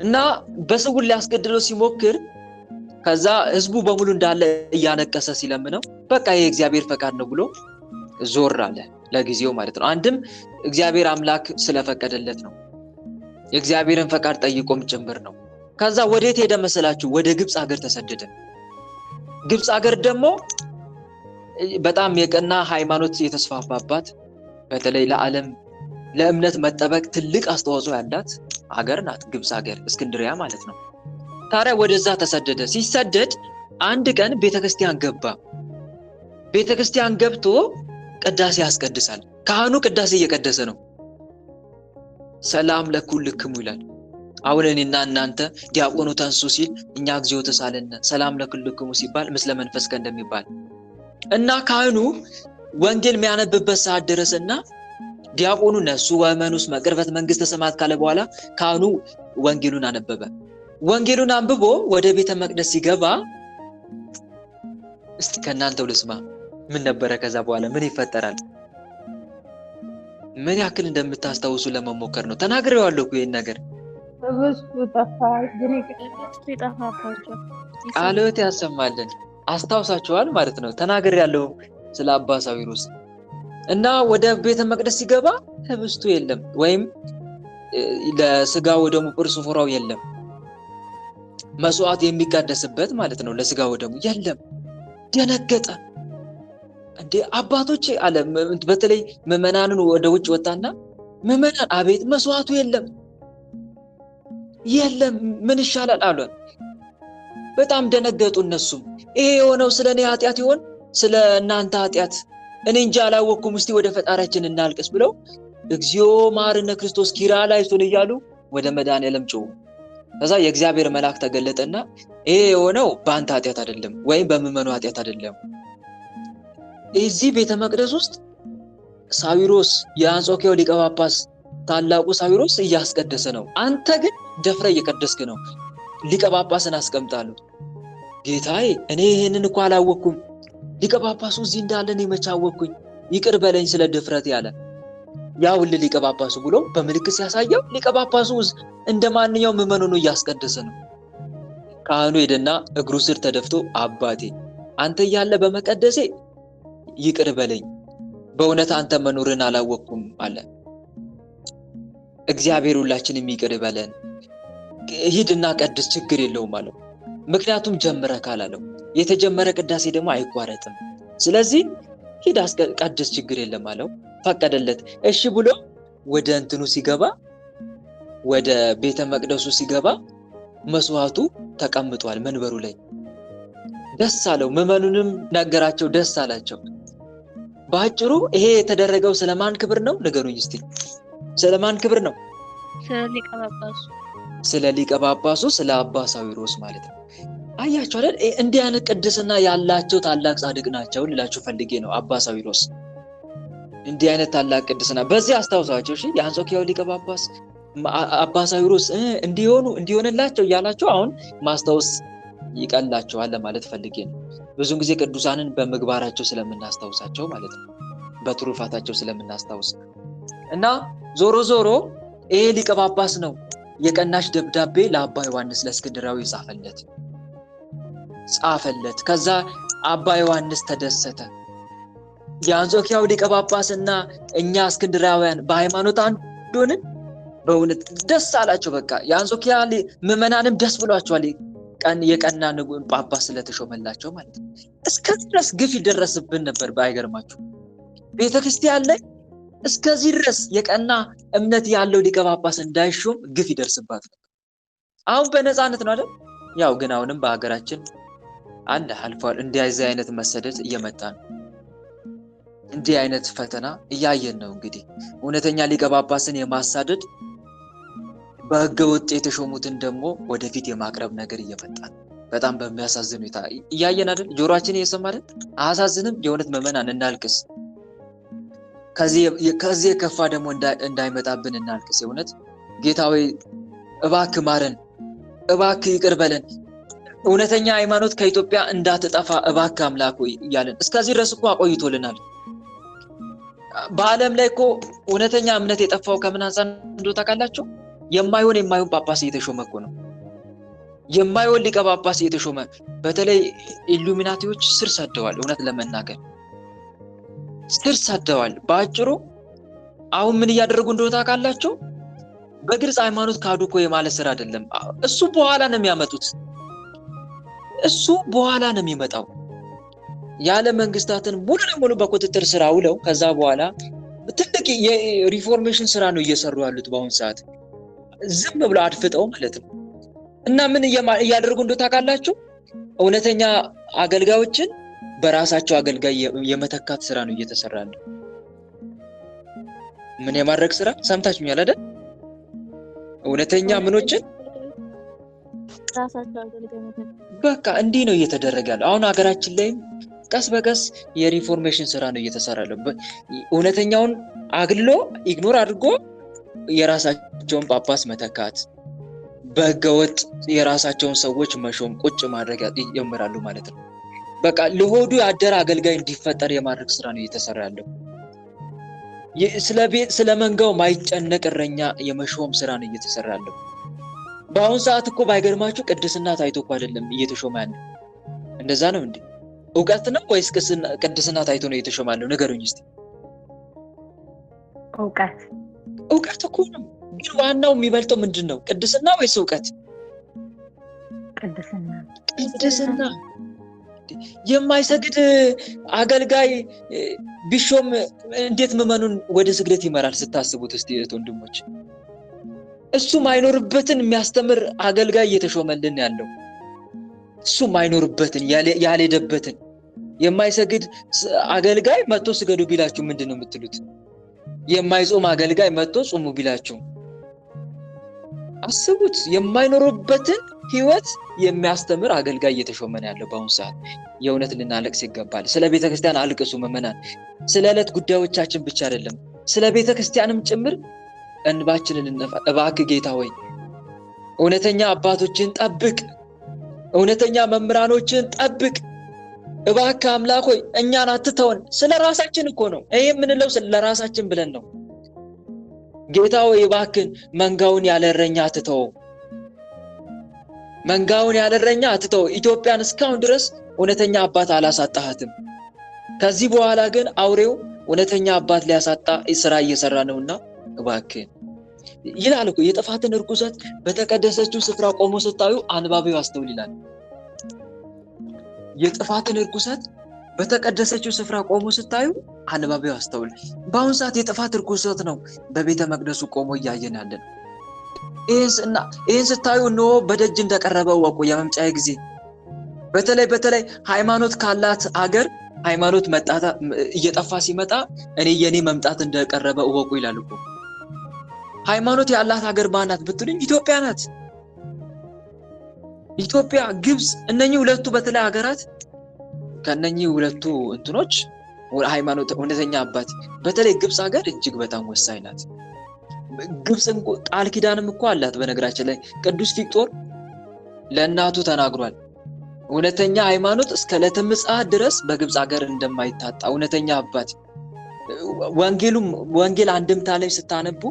እና በስውር ሊያስገድለው ሲሞክር ከዛ ህዝቡ በሙሉ እንዳለ እያነቀሰ ሲለምነው በቃ የእግዚአብሔር ፈቃድ ነው ብሎ ዞር አለ ለጊዜው ማለት ነው። አንድም እግዚአብሔር አምላክ ስለፈቀደለት ነው፣ የእግዚአብሔርን ፈቃድ ጠይቆም ጭምር ነው። ከዛ ወዴት ሄደ መሰላችሁ? ወደ ግብጽ ሀገር ተሰደደ። ግብጽ ሀገር ደግሞ በጣም የቀና ሃይማኖት የተስፋፋባት፣ በተለይ ለዓለም ለእምነት መጠበቅ ትልቅ አስተዋጽኦ ያላት ሀገር ናት ግብጽ ሀገር፣ እስክንድሪያ ማለት ነው። ታዲያ ወደዛ ተሰደደ። ሲሰደድ አንድ ቀን ቤተክርስቲያን ገባ። ቤተክርስቲያን ገብቶ ቅዳሴ ያስቀድሳል። ካህኑ ቅዳሴ እየቀደሰ ነው። ሰላም ለኩልክሙ ይላል። አሁን እኔና እናንተ ዲያቆኑ ተንሱ ሲል እኛ እግዚኦ ተሳለነ ሰላም ለኩልክሙ ሲባል ምስለ መንፈስ እንደሚባል እና ካህኑ ወንጌል የሚያነብበት ሰዓት ደረሰና ዲያቆኑ ነሱ ወመኑስ መቅረበት መንግስተ ሰማያት ካለ በኋላ ካህኑ ወንጌሉን አነበበ። ወንጌሉን አንብቦ ወደ ቤተ መቅደስ ሲገባ እስቲ ከናንተው ልስማ ምን ነበረ? ከዛ በኋላ ምን ይፈጠራል? ምን ያክል እንደምታስታውሱ ለመሞከር ነው። ተናግሬዋለሁ እኮ ይሄን ነገር ህብስቱ ጠፋ። ግን ይጠፋባቸው ቃልዎት ያሰማልን። አስታውሳችኋል ማለት ነው። ተናግሬያለሁ ስለ አባ ሳዊሮስ እና ወደ ቤተ መቅደስ ሲገባ ህብስቱ የለም ወይም ለስጋ ወደሙ ቁርስ ፎራው የለም። መስዋዕት የሚቀደስበት ማለት ነው። ለስጋ ወደሙ የለም። ደነገጠ። እንዴ አባቶቼ አለ። በተለይ ምዕመናንን ወደ ውጭ ወጣና ምዕመናን አቤት መስዋዕቱ የለም ምን ይሻላል አሉ። በጣም ደነገጡ እነሱም። ይሄ የሆነው ስለኔ ኃጢአት ይሆን ስለ እናንተ ኃጢአት እኔ እንጂ አላወቅኩም፣ እስቲ ወደ ፈጣሪያችን እናልቅስ ብለው እግዚኦ መሐረነ ክርስቶስ ኪርያላይሶን እያሉ ወደ መድኃኔዓለም ጮሁ። ከዛ የእግዚአብሔር መልአክ ተገለጠና ይሄ የሆነው በአንተ ኃጢአት አይደለም ወይም በምዕመኑ ኃጢአት አይደለም። እዚህ ቤተ መቅደስ ውስጥ ሳዊሮስ የአንጾኪያው ሊቀ ጳጳስ ታላቁ ሳዊሮስ እያስቀደሰ ነው፣ አንተ ግን ደፍረ እየቀደስክ ነው፣ ሊቀ ጳጳስን አስቀምጣለሁ። ጌታዬ እኔ ይሄንን እኮ አላወቅኩም፣ ሊቀ ጳጳሱ እዚህ እንዳለ እኔ መቼ አወቅኩኝ፣ ይቅር በለኝ ስለ ድፍረት ያለ። ያው ሊቀ ጳጳሱ ብሎ በምልክት ሲያሳየው ሊቀ ጳጳሱ እንደማንኛውም ምዕመኑን እያስቀደሰ ነው። ካህኑ ሄደና እግሩ ስር ተደፍቶ አባቴ አንተ እያለ በመቀደሴ ይቅር በለኝ፣ በእውነት አንተ መኖርን አላወቅኩም አለ። እግዚአብሔር ሁላችንም ይቅር በለን፣ ሂድና ቀድስ ችግር የለውም አለው። ምክንያቱም ጀምረህ ካላለው የተጀመረ ቅዳሴ ደግሞ አይቋረጥም። ስለዚህ ሂድ ቀድስ ችግር የለም አለው። ፈቀደለት። እሺ ብሎ ወደ እንትኑ ሲገባ ወደ ቤተ መቅደሱ ሲገባ መስዋዕቱ ተቀምጧል መንበሩ ላይ። ደስ አለው። ምዕመኑንም ነገራቸው፣ ደስ አላቸው። በአጭሩ ይሄ የተደረገው ስለማን ክብር ነው ንገሩኝ እስቲ? ስለማን ክብር ነው? ስለ ሊቀ ጳጳሱ ስለ አባ ሳዊሮስ ማለት ነው። አያችሁ አይደል? እንዲህ አይነት ቅድስና ያላቸው ታላቅ ጻድቅ ናቸው ልላችሁ ፈልጌ ነው። አባ ሳዊሮስ እንዲህ አይነት ታላቅ ቅድስና በዚህ አስታውሳቸው። እሺ የአንጾኪያው ሊቀ ጳጳስ አባ ሳዊሮስ እንዲሆንላቸው እያላችሁ አሁን ማስታወስ ይቀላቸዋል ለማለት ፈልጌ ነው። ብዙ ጊዜ ቅዱሳንን በምግባራቸው ስለምናስታውሳቸው ማለት ነው፣ በትሩፋታቸው ስለምናስታውስ እና ዞሮ ዞሮ ይሄ ሊቀ ጳጳስ ነው የቀናሽ ደብዳቤ ለአባ ዮሐንስ ለእስክንድራዊ ጻፈለት። ከዛ አባ ዮሐንስ ተደሰተ። የአንጾኪያው ሊቀ ጳጳስና እኛ እስክንድራውያን በሃይማኖት አንድ ሆነን በእውነት ደስ አላቸው። በቃ የአንጾኪያ ምዕመናንም ደስ ብሏቸዋል፣ የቀና ጳጳስ ስለተሾመላቸው ማለት ነው። እስከዚህ ድረስ ግፍ ይደረስብን ነበር። ባይገርማችሁ ቤተክርስቲያን ላይ እስከዚህ ድረስ የቀና እምነት ያለው ሊቀ ጳጳስ እንዳይሾም ግፍ ይደርስባት ነበር። አሁን በነፃነት ነው አይደል? ያው ግን አሁንም በሀገራችን አለ አልፏል። እንዲህ አይነት መሰደድ እየመጣ ነው። እንዲህ አይነት ፈተና እያየን ነው። እንግዲህ እውነተኛ ሊቀ ጳጳስን የማሳደድ በሕገ ወጥ የተሾሙትን ደግሞ ወደፊት የማቅረብ ነገር እየመጣ ነው። በጣም በሚያሳዝን ሁኔታ እያየን አይደል? ጆሮአችን እየሰማ አይደል? አያሳዝንም? የእውነት ምዕመናን እናልቅስ። ከዚህ የከፋ ደግሞ እንዳይመጣብን እናልቅስ። የእውነት ጌታ ሆይ እባክህ ማረን፣ እባክህ ይቅር በለን፣ እውነተኛ ሃይማኖት ከኢትዮጵያ እንዳትጠፋ እባክህ አምላክ ሆይ እያለን እስከዚህ ድረስ እኮ አቆይቶልናል። በዓለም ላይ እኮ እውነተኛ እምነት የጠፋው ከምን አንፃር እንደሆነ ታውቃላችሁ? የማይሆን ጳጳስ እየተሾመ እኮ ነው። የማይሆን ሊቀ ጳጳስ እየተሾመ በተለይ ኢሉሚናቲዎች ስር ሰደዋል። እውነት ለመናገር ስር ሰደዋል። በአጭሩ አሁን ምን እያደረጉ እንደሆነ ታውቃላችሁ? በግልጽ ሃይማኖት ካዱ እኮ የማለት ስራ አይደለም። እሱ በኋላ ነው የሚያመጡት። እሱ በኋላ ነው የሚመጣው። ያለ መንግስታትን ሙሉ ለሙሉ በቁጥጥር ስር አውለው ከዛ በኋላ ትልቅ የሪፎርሜሽን ስራ ነው እየሰሩ ያሉት በአሁን ሰዓት፣ ዝም ብለው አድፍጠው ማለት ነው። እና ምን እያደረጉ እንደሆነ ታውቃላችሁ? እውነተኛ አገልጋዮችን በራሳቸው አገልጋይ የመተካት ስራ ነው እየተሰራ ያለው። ምን የማድረግ ስራ ሰምታችሁኛል አይደል? እውነተኛ ምኖችን ራሳቸው አገልጋይ መተካት በቃ እንዲህ ነው እየተደረገ ያለው። አሁን ሀገራችን ላይ ቀስ በቀስ የሪፎርሜሽን ስራ ነው እየተሰራ ያለው። እውነተኛውን አግልሎ ኢግኖር አድርጎ የራሳቸውን ጳጳስ መተካት፣ በህገወጥ የራሳቸውን ሰዎች መሾም፣ ቁጭ ማድረግ ይጀምራሉ ማለት ነው። በቃ ለሆዱ ያደረ አገልጋይ እንዲፈጠር የማድረግ ስራ ነው እየተሰራ ያለው። ስለ መንጋው ማይጨነቅ እረኛ የመሾም ስራ ነው እየተሰራ ያለው። በአሁን ሰዓት እኮ ባይገርማችሁ ቅድስና ታይቶ እኮ አይደለም እየተሾመ ያለው። እንደዛ ነው እንዴ? እውቀት ነው ወይስ ቅድስና ታይቶ ነው እየተሾመ ያለው? ንገሩኝ እስቲ። እውቀት እኮ ነው። ግን ዋናው የሚበልጠው ምንድነው? ቅድስና ወይስ እውቀት? ቅድስና። የማይሰግድ አገልጋይ ቢሾም እንዴት ምዕመኑን ወደ ስግደት ይመራል ስታስቡት እስቲ ወንድሞች? እሱ ማይኖርበትን የሚያስተምር አገልጋይ እየተሾመልን ያለው። እሱ ማይኖርበትን ያልሄደበትን የማይሰግድ አገልጋይ መጥቶ ስገዱ ቢላችሁ ምንድነው የምትሉት? የማይጾም አገልጋይ መጥቶ ጾሙ ቢላችሁ አስቡት። የማይኖርበትን ህይወት የሚያስተምር አገልጋይ እየተሾመን ያለው በአሁን ሰዓት። የእውነት ልናለቅስ ይገባል። ስለ ቤተክርስቲያን አልቅሱ ምዕመናን። ስለ ዕለት ጉዳዮቻችን ብቻ አይደለም፣ ስለ ቤተክርስቲያንም ጭምር እንባችንን እንነፋ። እባክህ ጌታ ሆይ እውነተኛ አባቶችን ጠብቅ፣ እውነተኛ መምህራኖችን ጠብቅ። እባክህ አምላክ ሆይ እኛን አትተውን። ስለ ራሳችን እኮ ነው ይሄ የምንለው፣ ስለ ራሳችን ብለን ነው። ጌታ ሆይ እባክህ መንጋውን ያለ እረኛ አትተው፣ መንጋውን ያለ እረኛ አትተው። ኢትዮጵያን እስካሁን ድረስ እውነተኛ አባት አላሳጣሃትም። ከዚህ በኋላ ግን አውሬው እውነተኛ አባት ሊያሳጣ ስራ እየሰራ ነውና እባክህ ይላል እኮ የጥፋትን ርኩሰት በተቀደሰችው ስፍራ ቆሞ ስታዩ አንባቢው አስተውል ይላል። የጥፋትን ርኩሰት በተቀደሰችው ስፍራ ቆሞ ስታዩ አንባቢው አስተውል። በአሁን ሰዓት የጥፋት ርኩሰት ነው በቤተ መቅደሱ ቆሞ እያየን ያለን። ይህን ስታዩ እነሆ በደጅ እንደቀረበ ወቁ የመምጫዬ ጊዜ። በተለይ ሃይማኖት ካላት አገር ሃይማኖት እየጠፋ ሲመጣ የኔ መምጣት እንደቀረበ ወቁ ይላል እኮ። ሃይማኖት ያላት ሀገር ማናት ብትሉኝ ኢትዮጵያ ናት። ኢትዮጵያ፣ ግብጽ፣ እነኚህ ሁለቱ በተለይ ሀገራት ከነኚህ ሁለቱ እንትኖች ሃይማኖት እውነተኛ አባት በተለይ ግብጽ ሀገር እጅግ በጣም ወሳኝ ናት። ግብጽ ቃል ኪዳንም እኮ አላት። በነገራችን ላይ ቅዱስ ፊቅጦር ለእናቱ ተናግሯል። እውነተኛ ሃይማኖት እስከ ዕለተ ምጽአት ድረስ በግብጽ ሀገር እንደማይታጣ እውነተኛ አባት። ወንጌል አንድምታ ላይ ስታነቡ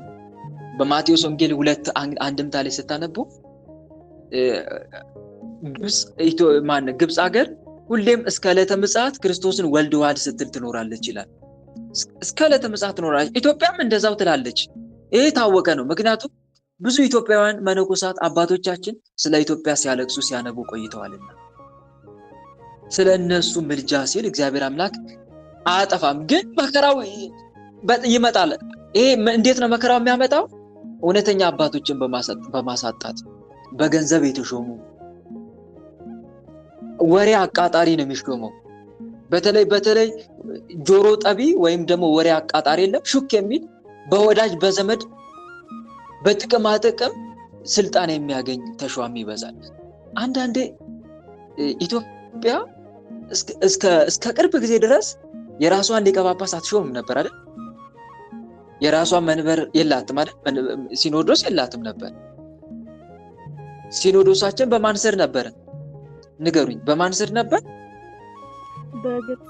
በማቴዎስ ወንጌል 2 አንድምታ ላይ ስታነቡ ግብጽ ሀገር ሁሌም እስከ ዕለተ ምጽአት ክርስቶስን ወልደዋል ስትል ትኖራለች ይላል። እስከ ዕለተ ምጽአት ትኖራለች። ኢትዮጵያም እንደዛው ትላለች። ይሄ ታወቀ ነው። ምክንያቱም ብዙ ኢትዮጵያውያን መነኮሳት አባቶቻችን ስለ ኢትዮጵያ ሲያለቅሱ ሲያነቡ ቆይተዋልና ስለ እነሱ ምልጃ ሲል እግዚአብሔር አምላክ አያጠፋም። ግን መከራው ይመጣል። ይሄ እንዴት ነው መከራው የሚያመጣው? እውነተኛ አባቶችን በማሳጣት በገንዘብ የተሾሙ ወሬ አቃጣሪ ነው የሚሾመው። በተለይ ጆሮ ጠቢ ወይም ደግሞ ወሬ አቃጣሪ የለም ሹክ የሚል በወዳጅ በዘመድ በጥቅማ ጥቅም ስልጣን የሚያገኝ ተሿሚ ይበዛል። አንዳንዴ ኢትዮጵያ እስከ ቅርብ ጊዜ ድረስ የራሷን ሊቀ ጳጳስ አትሾምም ነበር አይደል? የራሷን መንበር የላትም አይደል? ሲኖዶስ የላትም ነበር። ሲኖዶሳችን በማን ስር ነበር? ንገሩኝ። በማን ስር ነበር?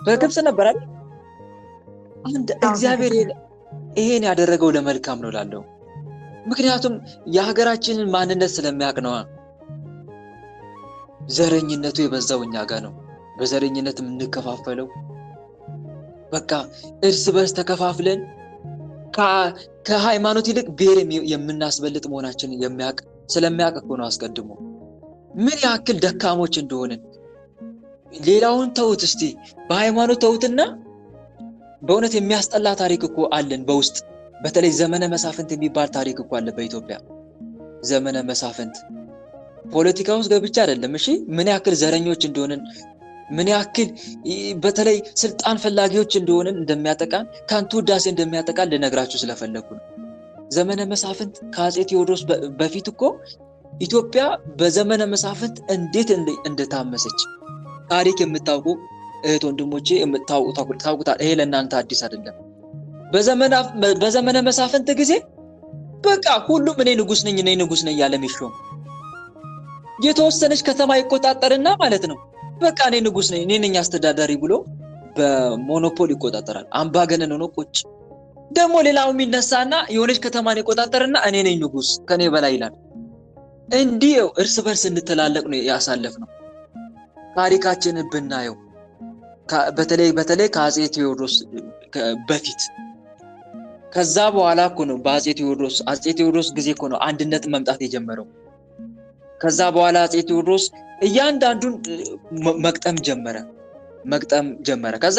በግብጽ ነበር አይደል? እግዚአብሔር ይሄን ያደረገው ለመልካም ነው ላለው። ምክንያቱም የሀገራችንን ማንነት ስለሚያውቅ ነው። ዘረኝነቱ የበዛው እኛ ጋር ነው። በዘረኝነት የምንከፋፈለው በቃ እርስ በርስ ተከፋፍለን ከሃይማኖት ይልቅ ብሔር የምናስበልጥ መሆናችን ስለሚያውቅ እኮ ነው አስቀድሞ ምን ያክል ደካሞች እንደሆንን። ሌላውን ተውት እስቲ፣ በሃይማኖት ተውትና በእውነት የሚያስጠላ ታሪክ እኮ አለን በውስጥ። በተለይ ዘመነ መሳፍንት የሚባል ታሪክ እኮ አለ በኢትዮጵያ። ዘመነ መሳፍንት ፖለቲካ ውስጥ ገብቻ አይደለም እሺ፣ ምን ያክል ዘረኞች እንደሆንን፣ ምን ያክል በተለይ ስልጣን ፈላጊዎች እንደሆንን እንደሚያጠቃን፣ ከንቱ ውዳሴ እንደሚያጠቃን ልነግራችሁ ስለፈለኩ ነው። ዘመነ መሳፍንት ከአፄ ቴዎድሮስ በፊት እኮ ኢትዮጵያ በዘመነ መሳፍንት እንዴት እንደታመሰች ታሪክ የምታውቁ እህት ወንድሞቼ ታውቁታል። ይሄ ለእናንተ አዲስ አይደለም። በዘመነ መሳፍንት ጊዜ በቃ ሁሉም እኔ ንጉስ ነኝ ያለ የሚሾም የተወሰነች ከተማ ይቆጣጠርና ማለት ነው በቃ እኔ ንጉስ ነኝ፣ እኔ ነኝ አስተዳዳሪ ብሎ በሞኖፖል ይቆጣጠራል። አምባገነን ሆኖ ቁጭ። ደግሞ ሌላው የሚነሳና የሆነች ከተማን ይቆጣጠርና እኔ ነኝ ንጉስ ከኔ በላይ ይላል። እንዲህ እርስ በርስ እንተላለቅ ነው ያሳለፍነው። ታሪካችንን ብናየው በተለይ ከአፄ ቴዎድሮስ በፊት ከዛ በኋላ እኮ ነው አፄ ቴዎድሮስ ጊዜ እኮ ነው አንድነት መምጣት የጀመረው። ከዛ በኋላ አፄ ቴዎድሮስ እያንዳንዱን መግጠም ጀመረ። ከዛ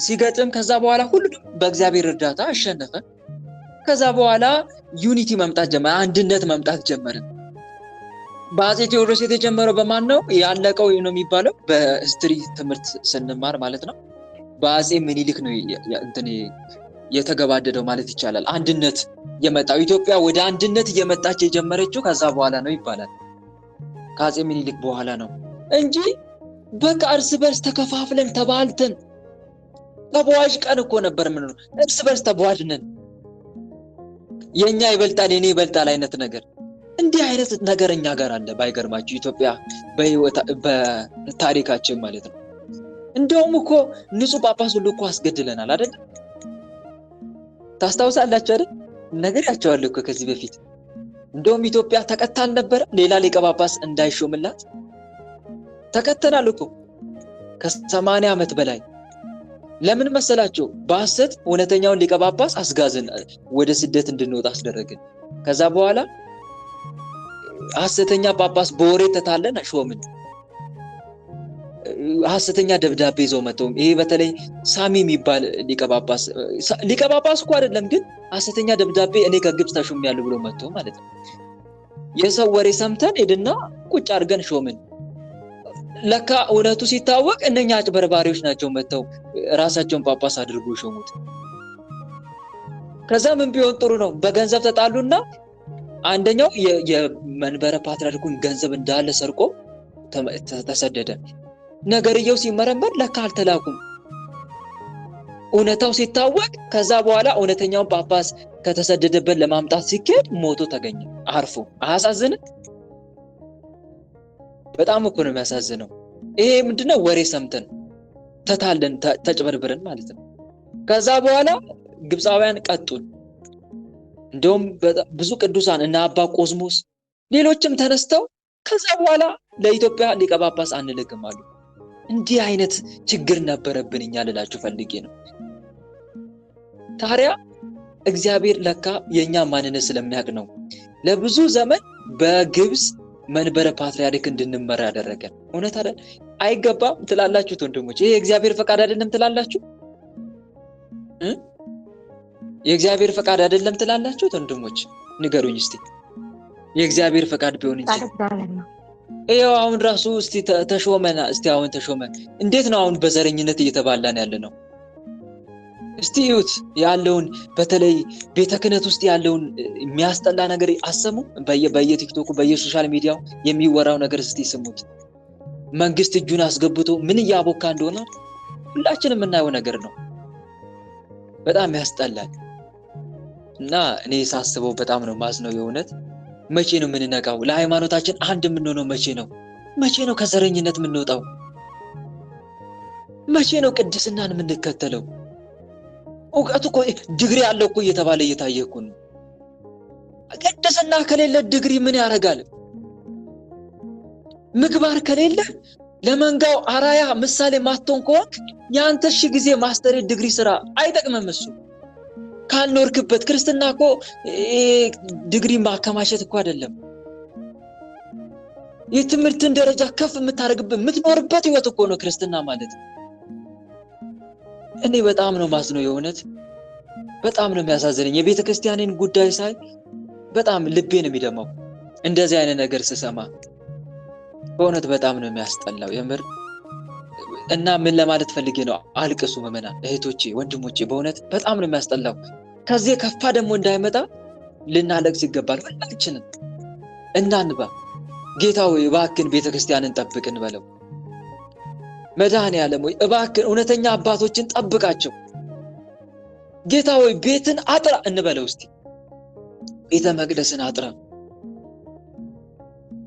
ሲገጥም ከዛ በኋላ ሁሉም በእግዚአብሔር እርዳታ አሸነፈ። ከዛ በኋላ ዩኒቲ መምጣት ጀመረ፣ አንድነት መምጣት ጀመረ። በአፄ ቴዎድሮስ የተጀመረው በማን ነው? ያለቀው ነው የሚባለው በሂስትሪ ትምህርት ስንማር ማለት ነው። በአፄ ምኒልክ ነው የተገባደደው ማለት ይቻላል። አንድነት የመጣው ኢትዮጵያ ወደ አንድነት እየመጣች የጀመረችው ከዛ በኋላ ነው ይባላል። ከአፄ ምኒልክ በኋላ ነው እንጂ በቃ እርስ በርስ ተከፋፍለን ተባልተን ተቧጭቀን እኮ ነበር። ምን ነው እርስ በርስ ተቧጭነን የኛ ይበልጣል የኔ ይበልጣል አይነት ነገር። እንዲህ አይነት ነገር እኛ ጋር አለ ባይገርማችሁ ኢትዮጵያ በታሪካችን ማለት ነው። እንደውም እኮ ንጹህ ጳጳስ ሁሉ እኮ አስገድለናል አይደል? ታስታውሳላችሁ አይደል? ነግሬያቸዋለሁ እኮ ከዚህ በፊት። እንደውም ኢትዮጵያ ተቀታል ነበር ሌላ ሊቀ ጳጳስ እንዳይሾምላት ተከተናል እኮ ከ80 ዓመት በላይ። ለምን መሰላችሁ? በሐሰት እውነተኛውን ሊቀ ጳጳስ አስጋዝን ወደ ስደት እንድንወጣ አስደረግን። ከዛ በኋላ ሐሰተኛ ጳጳስ በወሬ ተታለን ሾምን። ሐሰተኛ ደብዳቤ ይዘው መጥተው ይሄ በተለይ ሳሚ የሚባል ሊቀ ጳጳስ እኮ አይደለም ግን ሐሰተኛ ደብዳቤ እኔ ከግብጽ ተሾሜያለሁ ብሎ መጥተው ማለት ነው። የሰው ወሬ ሰምተን ሄድና ቁጭ አድርገን ሾምን። ለካ እውነቱ ሲታወቅ እነኛ አጭበርባሪዎች ናቸው መጥተው ራሳቸውን ጳጳስ አድርጎ ሾሙት። ከዛ ምን ቢሆን ጥሩ ነው? በገንዘብ ተጣሉና አንደኛው የመንበረ ፓትርያርኩን ገንዘብ እንዳለ ሰርቆ ተሰደደ። ነገርየው ሲመረመር ለካ አልተላኩም። እውነታው ሲታወቅ ከዛ በኋላ እውነተኛውን ጳጳስ ከተሰደደበት ለማምጣት ሲኬድ ሞቶ ተገኘ አርፎ። አያሳዝንም? በጣም እኮ ነው የሚያሳዝነው። ይሄ ምንድነው? ወሬ ሰምተን ተታለን ተጭበርብረን ማለት ነው። ከዛ በኋላ ግብፃውያን ቀጡን። እንደውም ብዙ ቅዱሳን እና አባ ቆዝሞስ ሌሎችም ተነስተው ከዛ በኋላ ለኢትዮጵያ ሊቀ ጳጳስ አንልክም አሉ። እንዲህ አይነት ችግር ነበረብን እኛ ልላችሁ ፈልጌ ነው። ታዲያ እግዚአብሔር ለካ የኛ ማንነት ስለሚያውቅ ነው ለብዙ ዘመን በግብጽ መንበረ ፓትርያርክ እንድንመራ ያደረገን። እውነት አይደል? አይገባም ትላላችሁ ወንድሞች? ይሄ የእግዚአብሔር ፈቃድ አይደለም ትላላችሁ? የእግዚአብሔር ፈቃድ አይደለም ትላላችሁ ወንድሞች? ንገሩኝ እስቲ። የእግዚአብሔር ፈቃድ ቢሆን እንጂ ይሄው አሁን ራሱ እስቲ ተሾመና እስቲ አሁን ተሾመን እንዴት ነው አሁን በዘረኝነት እየተባላን ያለ ነው? እስቲ እዩት ያለውን በተለይ ቤተ ክህነት ውስጥ ያለውን የሚያስጠላ ነገር አሰሙ። በየቲክቶኩ በየሶሻል ሚዲያው የሚወራው ነገር እስቲ ስሙት። መንግስት እጁን አስገብቶ ምን እያቦካ እንደሆነ ሁላችንም የምናየው ነገር ነው። በጣም ያስጠላል። እና እኔ ሳስበው በጣም ነው ማዝነው የእውነት። መቼ ነው የምንነቃው? ለሃይማኖታችን አንድ የምንሆነው መቼ ነው? መቼ ነው ከዘረኝነት የምንወጣው? መቼ ነው ቅድስናን የምንከተለው? እውቀቱ እኮ ዲግሪ ያለው እኮ እየተባለ እየታየ እኮ ነው። ቅድስና ከሌለ ዲግሪ ምን ያደርጋል? ምግባር ከሌለ ለመንጋው አራያ ምሳሌ ማትሆን ከሆንክ ያንተ ሺህ ጊዜ ማስተር ዲግሪ ስራ አይጠቅምም እሱ ካልኖርክበት። ክርስትና እኮ ዲግሪ ማከማቸት እኮ አይደለም። የትምህርትን ደረጃ ከፍ የምታደርግበት የምትኖርበት ህይወት እኮ ነው ክርስትና ማለት። እኔ በጣም ነው ማዝነው የእውነት። በጣም ነው የሚያሳዝነኝ። የቤተ ክርስቲያንን ጉዳይ ሳይ በጣም ልቤ ነው የሚደማው እንደዚህ አይነት ነገር ስሰማ። በእውነት በጣም ነው የሚያስጠላው የምር። እና ምን ለማለት ፈልጌ ነው? አልቅሱ ምዕመናን፣ እህቶቼ፣ ወንድሞቼ። በእውነት በጣም ነው የሚያስጠላው። ከዚህ ከፋ ደግሞ እንዳይመጣ ልናለቅስ ይገባል። ሁላችንም እናንባ። ጌታ ሆይ እባክን ቤተክርስቲያንን ጠብቅን በለው። መድኃኔዓለም ሆይ እባክን እውነተኛ አባቶችን ጠብቃቸው። ጌታ ሆይ ቤትን አጥራ እንበለው እስቲ። ቤተ መቅደስን አጥራ፣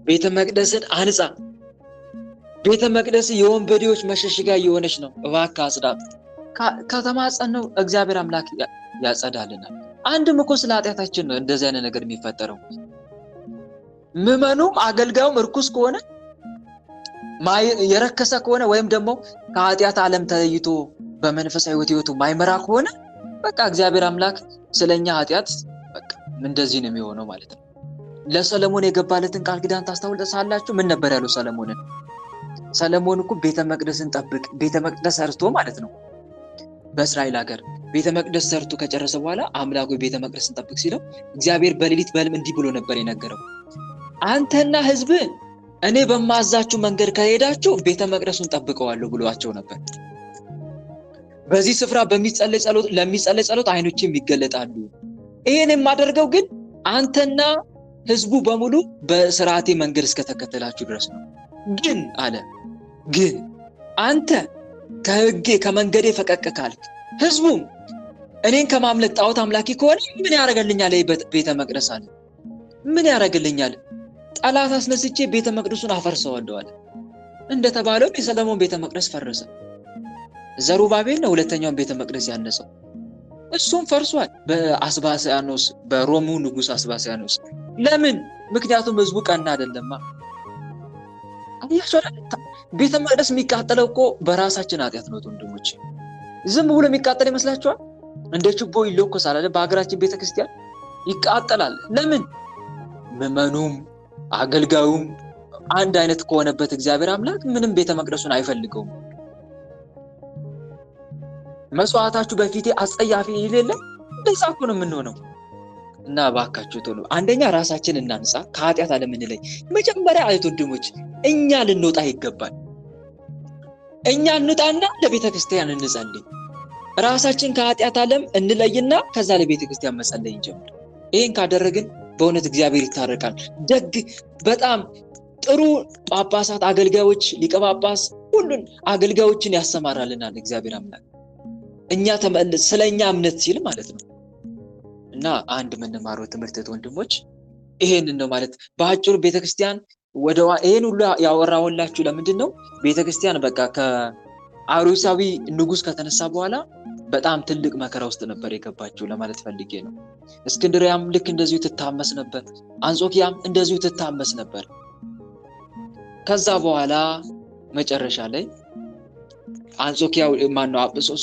ቤተ መቅደስን አንጻ። ቤተ መቅደስ የወንበዴዎች መሸሸጊያ የሆነች ነው። እባክህ አጽዳት። ከተማጸነው እግዚአብሔር አምላክ ያጸዳልናል። አንድም እኮ ስለ ኃጢአታችን ነው እንደዚህ አይነት ነገር የሚፈጠረው። ምዕመኑም አገልጋዩም እርኩስ ከሆነ የረከሰ ከሆነ ወይም ደግሞ ከኃጢአት ዓለም ተለይቶ በመንፈሳዊ ሕይወቱ ማይመራ ከሆነ በቃ እግዚአብሔር አምላክ ስለኛ ኃጢአት በቃ እንደዚህ ነው የሚሆነው ማለት ነው። ለሰለሞን የገባለትን ቃል ኪዳን ታስታውሳላችሁ? ምን ነበር ያለው ሰለሞንን? ሰለሞን እኮ ቤተ መቅደስን ጠብቅ፣ ቤተ መቅደስ ሰርቶ ማለት ነው በእስራኤል ሀገር ቤተ መቅደስ ሰርቶ ከጨረሰ በኋላ አምላኩ ቤተ መቅደስን ጠብቅ ሲለው እግዚአብሔር በሌሊት በሕልም እንዲህ ብሎ ነበር የነገረው። አንተና ሕዝብ እኔ በማዛችሁ መንገድ ከሄዳችሁ ቤተ መቅደሱን ጠብቀዋለሁ ብሏቸው ነበር። በዚህ ስፍራ ለሚጸለይ ጸሎት አይኖችም ይገለጣሉ። ይሄን የማደርገው ግን አንተና ሕዝቡ በሙሉ በሥርዓቴ መንገድ እስከተከተላችሁ ድረስ ነው። ግን አለ ግን አንተ ከሕጌ ከመንገዴ ፈቀቅ ካልክ ሕዝቡም እኔን ከማምለክ ጣዖት አምላኪ ከሆነ ምን ያደርግልኛል? ቤተ መቅደስ አለ ምን ያደርግልኛል? ጠላት አስነስቼ ቤተ መቅደሱን አፈርሰዋለሁ አለ። እንደተባለው የሰለሞን ቤተ መቅደስ ፈረሰ። ዘሩባቤል ነው ሁለተኛውን ቤተ መቅደስ ያነጸው። እሱም ፈርሷል በአስባስያኖስ በሮሙ ንጉስ አስባስያኖስ። ለምን? ምክንያቱም ህዝቡ ቀና አይደለማ። አያችሁ ቤተ መቅደስ የሚቃጠለው እኮ በራሳችን ኃጢአት ነው ወንድሞች። ዝም ብሎ የሚቃጠል ይመስላችኋል? እንደ ችቦ ይለኮሳል አይደል? በአገራችን ቤተክርስቲያን ይቃጠላል። ለምን? ምዕመኑም አገልጋዩም አንድ አይነት ከሆነበት እግዚአብሔር አምላክ ምንም ቤተ መቅደሱን አይፈልገውም። መስዋዕታችሁ በፊቴ አጸያፊ ይሌለ እንደዛ እኮ ነው የምንሆነው። እና ባካችሁ ቶሎ አንደኛ ራሳችን እናንጻ፣ ከኃጢአት ዓለም እንለይ። መጀመሪያ አይቶ ወንድሞች እኛ ልንወጣ ይገባል። እኛ እንውጣና ለቤተ ክርስቲያን እንጸልይ። ራሳችን ከኃጢአት ዓለም እንለይና ከዛ ለቤተ ክርስቲያን መጸለይ እንጀምር። ይሄን ካደረግን በእውነት እግዚአብሔር ይታረቃል። ደግ በጣም ጥሩ ጳጳሳት፣ አገልጋዮች፣ ሊቀ ጳጳስ ሁሉን አገልጋዮችን ያሰማራልናል እግዚአብሔር አምላክ። እኛ ተመልስ ስለኛ እምነት ሲል ማለት ነው። እና አንድ የምንማረው ትምህርት ወንድሞች ይሄንን ነው ማለት በአጭሩ። ቤተክርስቲያን ይሄን ሁሉ ያወራሁላችሁ ለምንድን ነው? ቤተክርስቲያን በቃ ከአርዮሳዊ ንጉስ ከተነሳ በኋላ በጣም ትልቅ መከራ ውስጥ ነበር የገባችው ለማለት ፈልጌ ነው። እስክንድሪያም ልክ እንደዚሁ ትታመስ ነበር። አንጾኪያም እንደዚሁ ትታመስ ነበር። ከዛ በኋላ መጨረሻ ላይ አንጾኪያው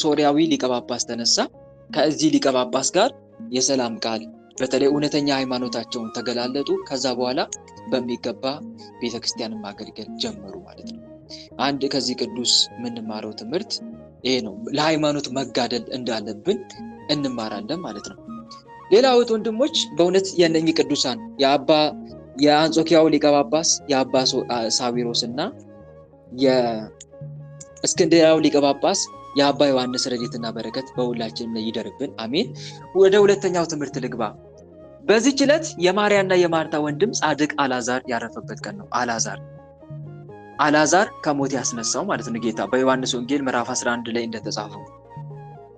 ሶሪያዊ ሊቀ ጳጳስ ተነሳ። ከዚህ ሊቀ ጳጳስ ጋር የሰላም ቃል በተለይ እውነተኛ ሃይማኖታቸውን ተገላለጡ። ከዛ በኋላ በሚገባ ቤተክርስቲያንን ማገልገል ጀመሩ ማለት ነው። አንድ ከዚህ ቅዱስ የምንማረው ትምህርት ይሄ ነው። ለሃይማኖት መጋደል እንዳለብን እንማራለን ማለት ነው። ሌላው ወንድሞች በእውነት የነኚህ ቅዱሳን የአንጾኪያው ሊቀ ጳጳስ የአባ ሳዊሮስ እና የእስክንድርያው ሊቀ ጳጳስ የአባ ዮሐንስ ረድኤትና በረከት በሁላችንም ላይ ይደርብን፣ አሜን። ወደ ሁለተኛው ትምህርት ልግባ። በዚህች ዕለት የማርያና የማርታ ወንድም ጻድቅ አልዓዛር ያረፈበት ቀን ነው። አልዓዛር ከሞት ያስነሳው ማለት ነው ጌታ በዮሐንስ ወንጌል ምዕራፍ 11 ላይ እንደተጻፈው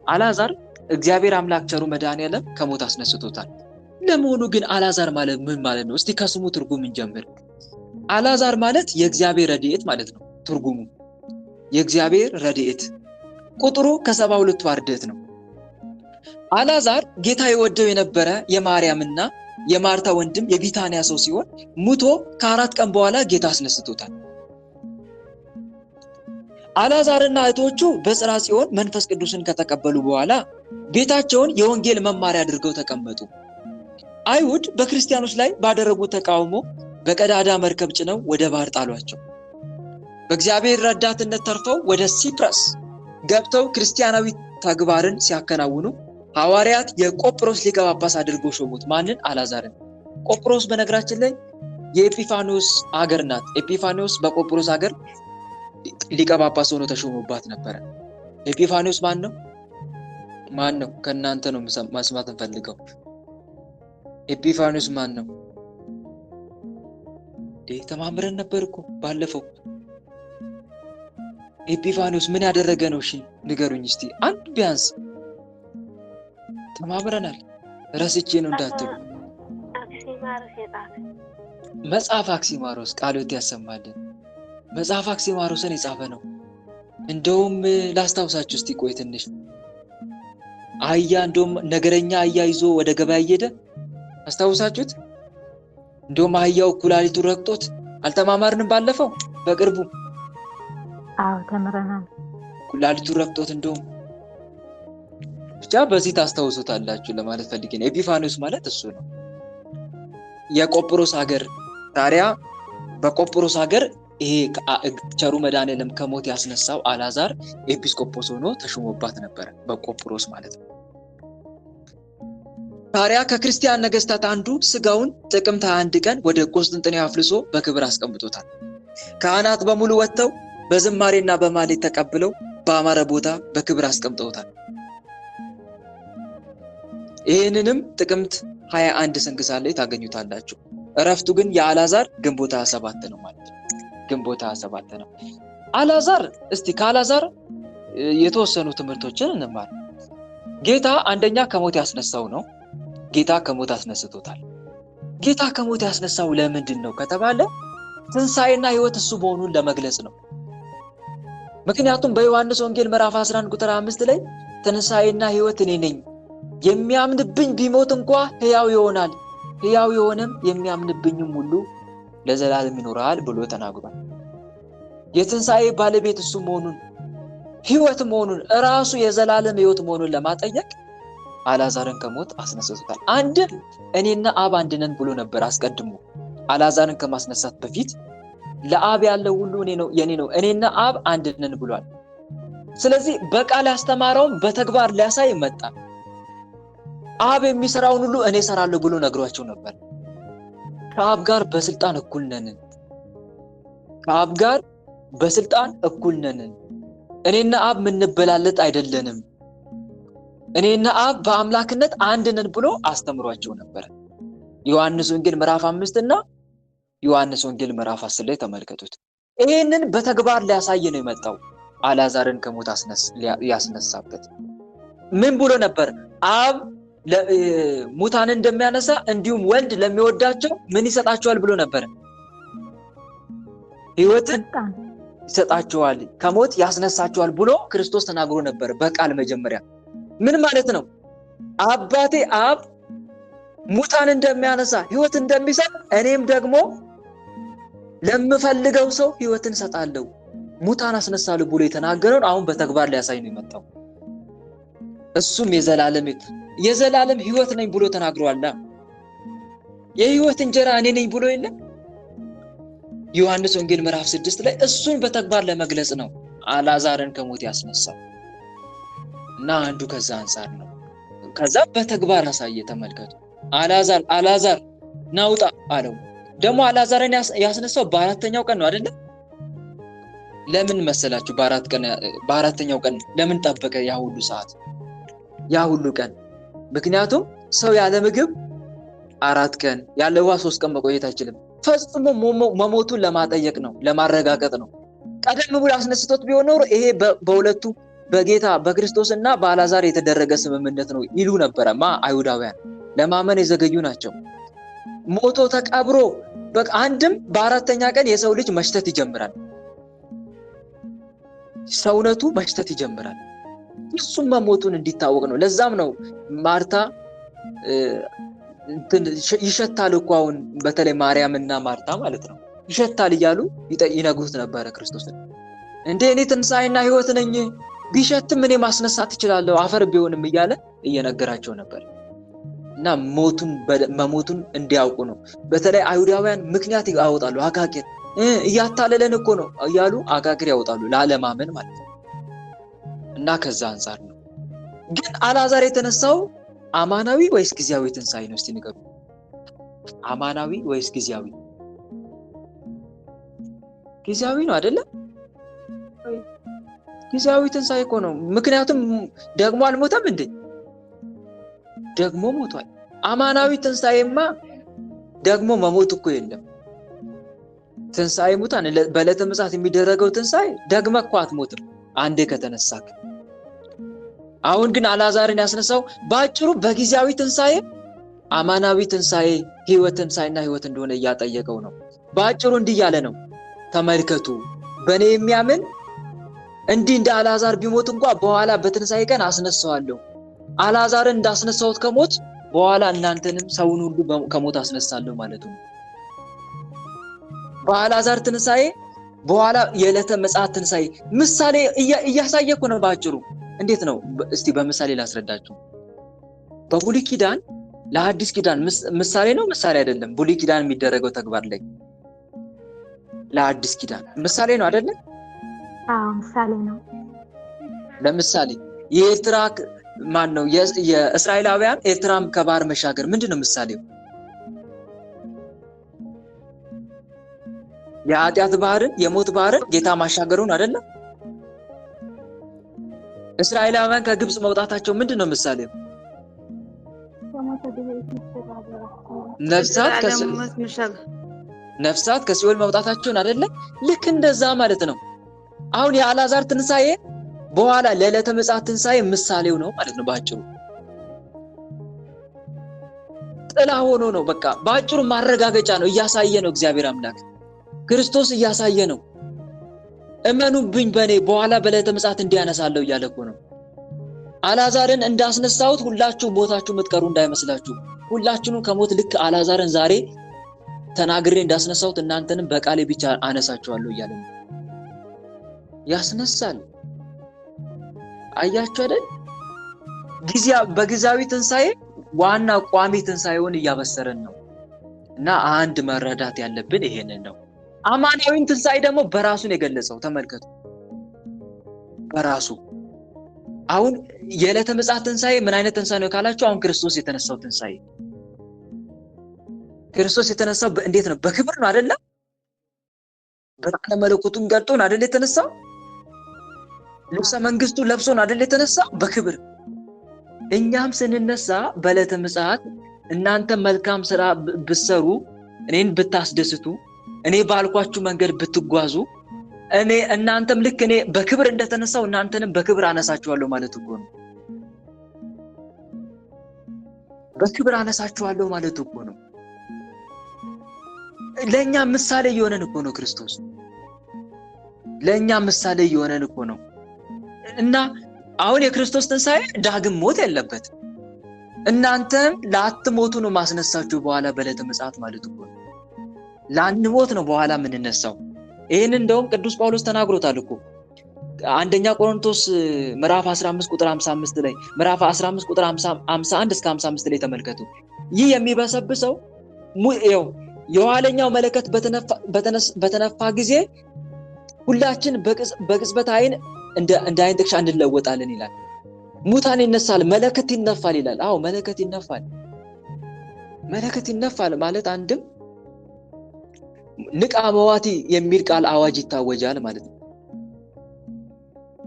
አልዓዛር እግዚአብሔር አምላክ ቸሩ መድኃኔዓለም ከሞት አስነስቶታል። ለመሆኑ ግን አልዓዛር ማለት ምን ማለት ነው? እስቲ ከስሙ ትርጉም እንጀምር። አልዓዛር ማለት የእግዚአብሔር ረድኤት ማለት ነው። ትርጉሙ የእግዚአብሔር ረድኤት፣ ቁጥሩ ከ72 አርድእት ነው። አልዓዛር ጌታ የወደው የነበረ የማርያምና የማርታ ወንድም የቢታንያ ሰው ሲሆን ሙቶ ከ4 ቀን በኋላ ጌታ አስነስቶታል። አልዓዛርና እህቶቹ በጽርሐ ጽዮን መንፈስ ቅዱስን ከተቀበሉ በኋላ ቤታቸውን የወንጌል መማሪያ አድርገው ተቀመጡ። አይሁድ በክርስቲያኖች ላይ ባደረጉት ተቃውሞ በቀዳዳ መርከብ ጭነው ወደ ባህር ጣሏቸው። በእግዚአብሔር ረዳትነት ተርፈው ወደ ሲፕረስ ገብተው ክርስቲያናዊ ተግባርን ሲያከናውኑ ሐዋርያት የቆጵሮስ ሊቀ ጳጳስ አድርገው ሾሙት። ማንን? አልዓዛርን። ቆጵሮስ በነገራችን ላይ የኤጲፋኒዮስ ሀገር ናት። ኤጲፋኒዮስ በቆጵሮስ ሀገር ሊቀ ጳጳስ ሆኖ ተሾሞባት ነበረ። ኤጲፋኒዮስ ማን ነው? ከእናንተ ነው መስማት እንፈልገው። ኤጲፋኒዮስ ማን ነው? ተማምረን ነበር እኮ ባለፈው። ኤጲፋኒዮስ ምን ያደረገ ነው? እሺ ንገሩኝ እስቲ አንድ ቢያንስ። ተማምረናል። ረስቼ ነው እንዳትሉ። መጽሐፍ አክሲማሮስ ቃሎት ያሰማልን። መጽሐፍ አክሲማሮስን የጻፈ ነው። እንደውም ላስታውሳችሁ እስቲ ቆይ ትንሽ። እንደውም ነገረኛ አህያ ይዞ ወደ ገበያ እየሄደ አስታውሳችሁት? እንደውም አህያው ኩላሊቱ ረግጦት አልተማማርንም ባለፈው በቅርቡ? አዎ ተምረናል። ኩላሊቱ ረግጦት እንደውም ብቻ በዚህ ታስታውሱታላችሁ ለማለት ፈልጌ ነው። ኤጲፋኒዮስ ማለት እሱ ነው። የቆጵሮስ ሀገር ታዲያ በቆጵሮስ ሀገር ይሄ ቸሩ መድኃኔዓለም ከሞት ያስነሳው አልዓዛር ኤጲስቆጶስ ሆኖ ተሾሞባት ነበር፣ በቆጵሮስ ማለት ነው። ታዲያ ከክርስቲያን ነገስታት አንዱ ስጋውን ጥቅምት 21 ቀን ወደ ቆስጥንጥንያ አፍልሶ በክብር አስቀምጦታል። ካህናት በሙሉ ወጥተው በዝማሬና በማሌት ተቀብለው በአማረ ቦታ በክብር አስቀምጠውታል። ይህንንም ጥቅምት 21 ስንክሳር ላይ ታገኙታላችሁ። እረፍቱ ግን የአልዓዛር ግንቦት 27 ነው ማለት ነው። ግንቦት 27 ነው አልዓዛር። እስቲ ከአልዓዛር የተወሰኑ ትምህርቶችን እንማር። ጌታ አንደኛ ከሞት ያስነሳው ነው። ጌታ ከሞት አስነስቶታል። ጌታ ከሞት ያስነሳው ለምንድን ነው ከተባለ ትንሣኤና ሕይወት እሱ መሆኑን ለመግለጽ ነው። ምክንያቱም በዮሐንስ ወንጌል ምዕራፍ 11 ቁጥር 5 ላይ ትንሣኤና ሕይወት እኔ ነኝ፣ የሚያምንብኝ ቢሞት እንኳ ሕያው ይሆናል፣ ሕያው የሆነም የሚያምንብኝም ሁሉ ለዘላለም ይኖራል ብሎ ተናግሯል። የትንሣኤ ባለቤት እሱ መሆኑን፣ ሕይወት መሆኑን፣ ራሱ የዘላለም ሕይወት መሆኑን ለማጠየቅ አልዓዛርን ከሞት አስነስቶታል። አንድም እኔና አብ አንድ ነን ብሎ ነበር አስቀድሞ አልዓዛርን ከማስነሳት በፊት። ለአብ ያለው ሁሉ እኔ ነው የኔ ነው፣ እኔና አብ አንድ ነን ብሏል። ስለዚህ በቃል ያስተማረውን በተግባር ሊያሳይ መጣ። አብ የሚሰራውን ሁሉ እኔ እሰራለሁ ብሎ ነግሯቸው ነበር። ከአብ ጋር በስልጣን እኩል ነን፣ ከአብ ጋር በስልጣን እኩል ነን፣ እኔና አብ ምንበላለጥ አይደለንም፣ እኔና አብ በአምላክነት አንድ ነን ብሎ አስተምሯቸው ነበር። ዮሐንስ ወንጌል ምዕራፍ 5 እና ዮሐንስ ወንጌል ምዕራፍ 10 ላይ ተመልከቱት። ይሄንን በተግባር ሊያሳይ ነው የመጣው አልዓዛርን ከሞት ያስነሳበት። ምን ብሎ ነበር? አብ ሙታን እንደሚያነሳ እንዲሁም ወልድ ለሚወዳቸው ምን ይሰጣቸዋል ብሎ ነበር? ሕይወትን ይሰጣቸዋል፣ ከሞት ያስነሳቸዋል ብሎ ክርስቶስ ተናግሮ ነበር በቃል መጀመሪያ። ምን ማለት ነው? አባቴ አብ ሙታን እንደሚያነሳ ሕይወት እንደሚሰጥ እኔም ደግሞ ለምፈልገው ሰው ሕይወትን ሰጣለሁ፣ ሙታን አስነሳለሁ ብሎ የተናገረውን አሁን በተግባር ሊያሳይ ነው የመጣው። እሱም የዘላለም ሕይወት ነኝ ብሎ ተናግሯል። የሕይወት እንጀራ እኔ ነኝ ብሎ የለም? ዮሐንስ ወንጌል ምዕራፍ 6 ላይ እሱን በተግባር ለመግለጽ ነው አልዓዛርን ከሞት ያስነሳው እና አንዱ ከዛ አንፃር ነው። ከዛ በተግባር አሳየ። ተመልከቱ። አልዓዛር ናውጣ አለው። ደግሞ አልዓዛርን ያስነሳው በአራተኛው ቀን ነው አይደለ? ለምን መሰላችሁ? በአራተኛው ቀን ለምን ጠበቀ ያ ሁሉ ሰዓት ያ ሁሉ ቀን? ምክንያቱም ሰው ያለ ምግብ 4 ቀን ያለ ውሃ 3 ቀን መቆየት አይችልም። ፈጽሞ መሞቱን ለማጠየቅ ነው፣ ለማረጋገጥ ነው። ቀደም ብሎ አስነስቶት ቢሆን ኖሮ ይሄ በሁለቱ በጌታ በክርስቶስና በአልዓዛር የተደረገ ስምምነት ነው ይሉ ነበረ አይሁዳውያን። ለማመን የዘገዩ ናቸው። ሞቶ ተቀብሮ አንድም በአራተኛ ቀን የሰው ልጅ መሽተት ይጀምራል፣ ሰውነቱ መሽተት ይጀምራል። እሱም መሞቱን እንዲታወቅ ነው። ለዛም ነው ማርታ ይሸታል እኮ አሁን በተለይ ማርያምና ማርታ ማለት ነው ይሸታል እያሉ ይነግሩት ነበረ ክርስቶስን። እንዴ እኔ ትንሣኤና ሕይወት ነኝ፣ ቢሸትም እኔ ማስነሳት እችላለሁ አፈር ቢሆንም እያለ እየነገራቸው ነበር። እና መሞቱን እንዲያውቁ ነው። በተለይ አይሁዳውያን ምክንያት ያወጣሉ። አጋግር እያታለለን እኮ ነው እያሉ አጋግር ያወጣሉ ላለማመን ማለት ነው። እና ከዛ አንፃር ነው። ግን አልዓዛር የተነሳው አማናዊ ወይስ ጊዜያዊ ትንሣኤ ነው? እስቲ ንገሩ። አማናዊ ወይስ ጊዜያዊ? ጊዜያዊ ነው አይደለ? ጊዜያዊ ትንሣኤ እኮ ነው። ምክንያቱም ደግሞ አልሞተም እንዴ? ደግሞ ሞቷል። አማናዊ ትንሣኤማ ደግሞ መሞት እኮ የለም። ትንሣኤ ሙታን በዕለተ ምጽአት የሚደረገው ትንሣኤ ደግመህ እኮ አትሞትም አንዴ ከተነሳክ። አሁን ግን አልዓዛርን ያስነሳው በአጭሩ በጊዜያዊ ትንሣኤ፣ አማናዊ ትንሣኤ ሕይወት ትንሣኤና ሕይወት እንደሆነ እያጠየቀው ነው። በአጭሩ እንዲህ እያለ ነው፣ ተመልከቱ በእኔ የሚያምን እንዲህ እንደ አልዓዛር ቢሞት እንኳ በኋላ በትንሣኤ ቀን አስነሳዋለሁ። አልዓዛርን እንዳስነሳሁት ከሞት በኋላ እናንተንም ሰውን ሁሉ ከሞት አስነሳለሁ ማለት ነው። በአልዓዛር ትንሣኤ በኋላ የዕለተ ምጽአት ትንሣኤ ምሳሌ እያሳየ እኮ ነው ባጭሩ። እንዴት ነው እስቲ በምሳሌ ላስረዳችሁ። በብሉይ ኪዳን ለሐዲስ ኪዳን ምሳሌ ነው ምሳሌ አይደለም? ብሉይ ኪዳን የሚደረገው ተግባር ላይ ለሐዲስ ኪዳን ምሳሌ ነው አይደለ? አዎ ምሳሌ ነው። ለምሳሌ የኤርትራ ማን ነው የእስራኤላውያን ኤርትራም ከባህር መሻገር ምንድነው ምሳሌው? የኃጢአት ባህርን የሞት ባህርን ጌታ ማሻገሩን አይደለ? እስራኤላውያን ከግብጽ መውጣታቸው ምንድነው ምሳሌው? ነፍሳት ከሲኦል መውጣታቸውን አይደለ? ልክ እንደዛ ማለት ነው። አሁን የአልዓዛር ትንሣኤ በኋላ ለዕለተ ምጽአት ትንሣኤ ምሳሌው ነው ማለት ነው ባጭሩ። ጥላ ሆኖ ነው በቃ ባጭሩ ማረጋገጫ ነው፣ እያሳየ ነው እግዚአብሔር አምላክ ክርስቶስ እያሳየ ነው። እመኑብኝ በኔ በኋላ በዕለተ ምጽአት እንዲያነሳለው እያለ እኮ ነው። አልዓዛርን እንዳስነሳሁት ሁላችሁ ሞታችሁ የምትቀሩ እንዳይመስላችሁ። ሁላችሁንም ከሞት ልክ አልዓዛርን ዛሬ ተናግሬ እንዳስነሳሁት እናንተንም በቃሌ ብቻ አነሳችኋለሁ እያለ ነው። ያስነሳል። አያችሁ አይደል? በጊዜያዊ ትንሣኤ ዋና ቋሚ ትንሣኤውን እያበሰረን ነው። እና አንድ መረዳት ያለብን ይሄንን ነው። አማናዊን ትንሣኤ ደግሞ በራሱን የገለጸው ተመልከቱ። በራሱ አሁን የዕለተ ምጽአት ትንሣኤ ምን አይነት ትንሣኤ ነው ካላችሁ፣ አሁን ክርስቶስ የተነሳው ትንሣኤ ክርስቶስ የተነሳው እንዴት ነው? በክብር ነው አይደለ? ብርሃነ መለኮቱን ገልጦ ነው አይደለ የተነሳው? ልብሰ መንግስቱ ለብሶ ነው አይደለ የተነሳው? በክብር። እኛም ስንነሳ በዕለተ ምጽአት እናንተ መልካም ስራ ብትሰሩ፣ እኔን ብታስደስቱ፣ እኔ ባልኳችሁ መንገድ ብትጓዙ፣ እናንተም ልክ እኔ በክብር እንደተነሳው እናንተንም በክብር አነሳችኋለሁ ማለት እኮ ነው። በክብር አነሳችኋለሁ ማለት እኮ ነው። ለኛ ምሳሌ የሆነን እኮ ነው ክርስቶስ። ለኛ ምሳሌ የሆነን እኮ ነው። እና አሁን የክርስቶስ ትንሣኤ ዳግም ሞት የለበት። እናንተም ላትሞቱ ነው ማስነሳችሁ በኋላ በዕለተ ምጽአት ማለት እኮ ነው። ላንሞት ነው በኋላ የምንነሳው። ይሄን እንደውም ቅዱስ ጳውሎስ ተናግሮታል እኮ አንደኛ ቆሮንቶስ ምዕራፍ 15 ቁጥር 55 ላይ ምዕራፍ 15 ቁጥር 51 እስከ 55 ላይ ተመልከቱ። ይህ የሚበሰብሰው የኋለኛው መለከት በተነፋ ጊዜ ሁላችን በቅጽበት አይን እንደ አይን ጥቅሻ እንለወጣለን ይላል። ሙታን ይነሳል፣ መለከት ይነፋል ይላል። አዎ መለከት ይነፋል። መለከት ይነፋል ማለት አንድም ንቃ መዋቲ የሚል ቃል አዋጅ ይታወጃል ማለት ነው።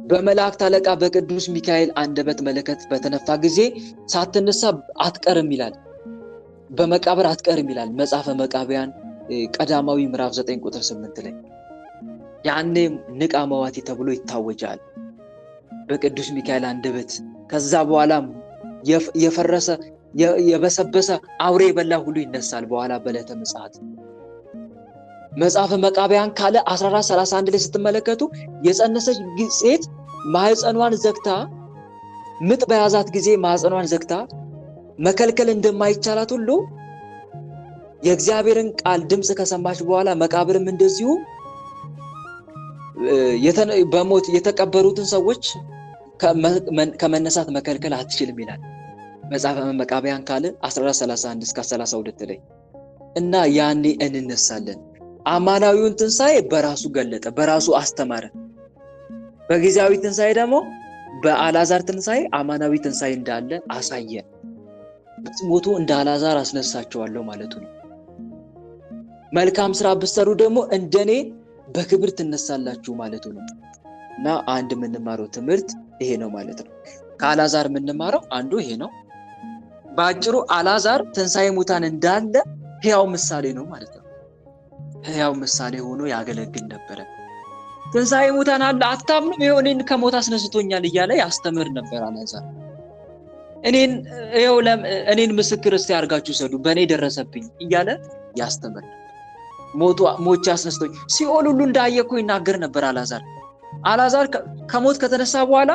በመላእክት አለቃ በቅዱስ ሚካኤል አንደበት መለከት በተነፋ ጊዜ ሳትነሳ አትቀርም ይላል። በመቃብር አትቀርም ይላል መጽሐፈ መቃብያን ቀዳማዊ ምዕራፍ 9 ቁጥር 8 ላይ። ያኔ ንቃ መዋቲ ተብሎ ይታወጃል በቅዱስ ሚካኤል አንደበት። ከዛ በኋላ የፈረሰ የበሰበሰ አውሬ የበላ ሁሉ ይነሳል በኋላ በዕለተ ምጽአት። መጽሐፈ መቃብያን ካለ 14:31 ላይ ስትመለከቱ የጸነሰች ሴት ማህፀኗን ዘግታ ምጥ በያዛት ጊዜ ማህፀኗን ዘግታ መከልከል እንደማይቻላት ሁሉ የእግዚአብሔርን ቃል ድምጽ ከሰማች በኋላ መቃብርም እንደዚሁ በሞት የተቀበሩትን ሰዎች ከመነሳት መከልከል አትችልም ይላል መጽሐፈ መቃብያን ካለ 14:31 እስከ 32 ላይ። እና ያኔ እንነሳለን። አማናዊውን ትንሣኤ በራሱ ገለጠ፣ በራሱ አስተማረ። በጊዜያዊ ትንሣኤ ደግሞ በአልዓዛር ትንሣኤ አማናዊ ትንሣኤ እንዳለ አሳየን። ብትሞቱ እንደ አልዓዛር አስነሳቸዋለሁ ማለቱ ነው። መልካም ስራ ብትሰሩ ደግሞ እንደኔ በክብር ትነሳላችሁ ማለቱ ነው። እና አንድ የምንማረው ትምህርት ይሄ ነው ማለት ነው። ከአልዓዛር የምንማረው አንዱ ይሄ ነው። በአጭሩ አልዓዛር ትንሣኤ ሙታን እንዳለ ሕያው ምሳሌ ነው ማለት ነው። ሕያው ምሳሌ ሆኖ ያገለግል ነበረ። ትንሣኤ ሙታን አለ አታምኑም? ይኸው እኔን ከሞት አስነስቶኛል እያለ ያስተምር ነበር አልዓዛር። እኔን ምስክር እስቲ አድርጋችሁ ሰዱ፣ በእኔ ደረሰብኝ እያለ ያስተምር ነበር። ሞቼ አስነስቶኝ ሲኦል ሁሉ እንዳየኩ ይናገር ነበር አልዓዛር። አልዓዛር ከሞት ከተነሳ በኋላ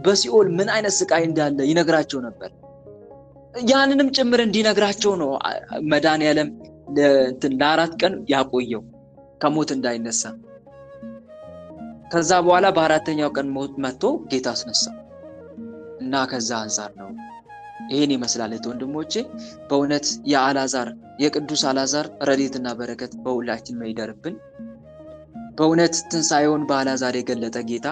በሲኦል ምን አይነት ስቃይ እንዳለ ይነግራቸው ነበር። ያንንም ጭምር እንዲነግራቸው ነው መድኃኒዓለም ለ4 ቀን ያቆየው። ከሞት እንዳይነሳ። ከዛ በኋላ በአራተኛው ቀን ሞት መጥቶ ጌታ አስነሳ እና ከዛ አንፃር ነው ይሄን ይመስላል ወንድሞቼ። በእውነት የቅዱስ አልዓዛር ረድኤትና በረከት በሁላችን ይደርብን። በእውነት ትንሣኤውን በአልዓዛር የገለጠ ጌታ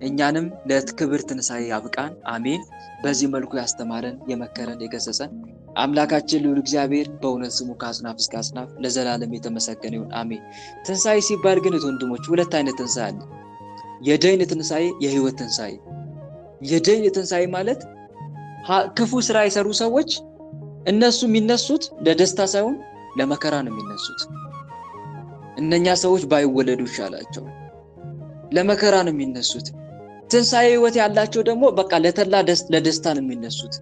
እኛንም ለክብር ትንሣኤ ያብቃን። አሜን። በዚህ መልኩ ያስተማረን የመከረን የገሰጸን አምላካችን ልዑል እግዚአብሔር በእውነት ስሙ ከአጽናፍ እስከ አጽናፍ ለዘላለም የተመሰገነ ይሁን። አሜን። ትንሣኤ ሲባል ግን ወንድሞች ሁለት አይነት ትንሣኤ አለ። የደይን ትንሣኤ፣ የህይወት ትንሣኤ። የደይን ትንሣኤ ማለት ክፉ ስራ የሰሩ ሰዎች እነሱ የሚነሱት ለደስታ ሳይሆን ለመከራ ነው የሚነሱት። እነኛ ሰዎች ባይወለዱ ይሻላቸው፣ ለመከራ ነው የሚነሱት። ትንሣኤ ህይወት ያላቸው ደግሞ በቃ ለደስታ ነው የሚነሱት፣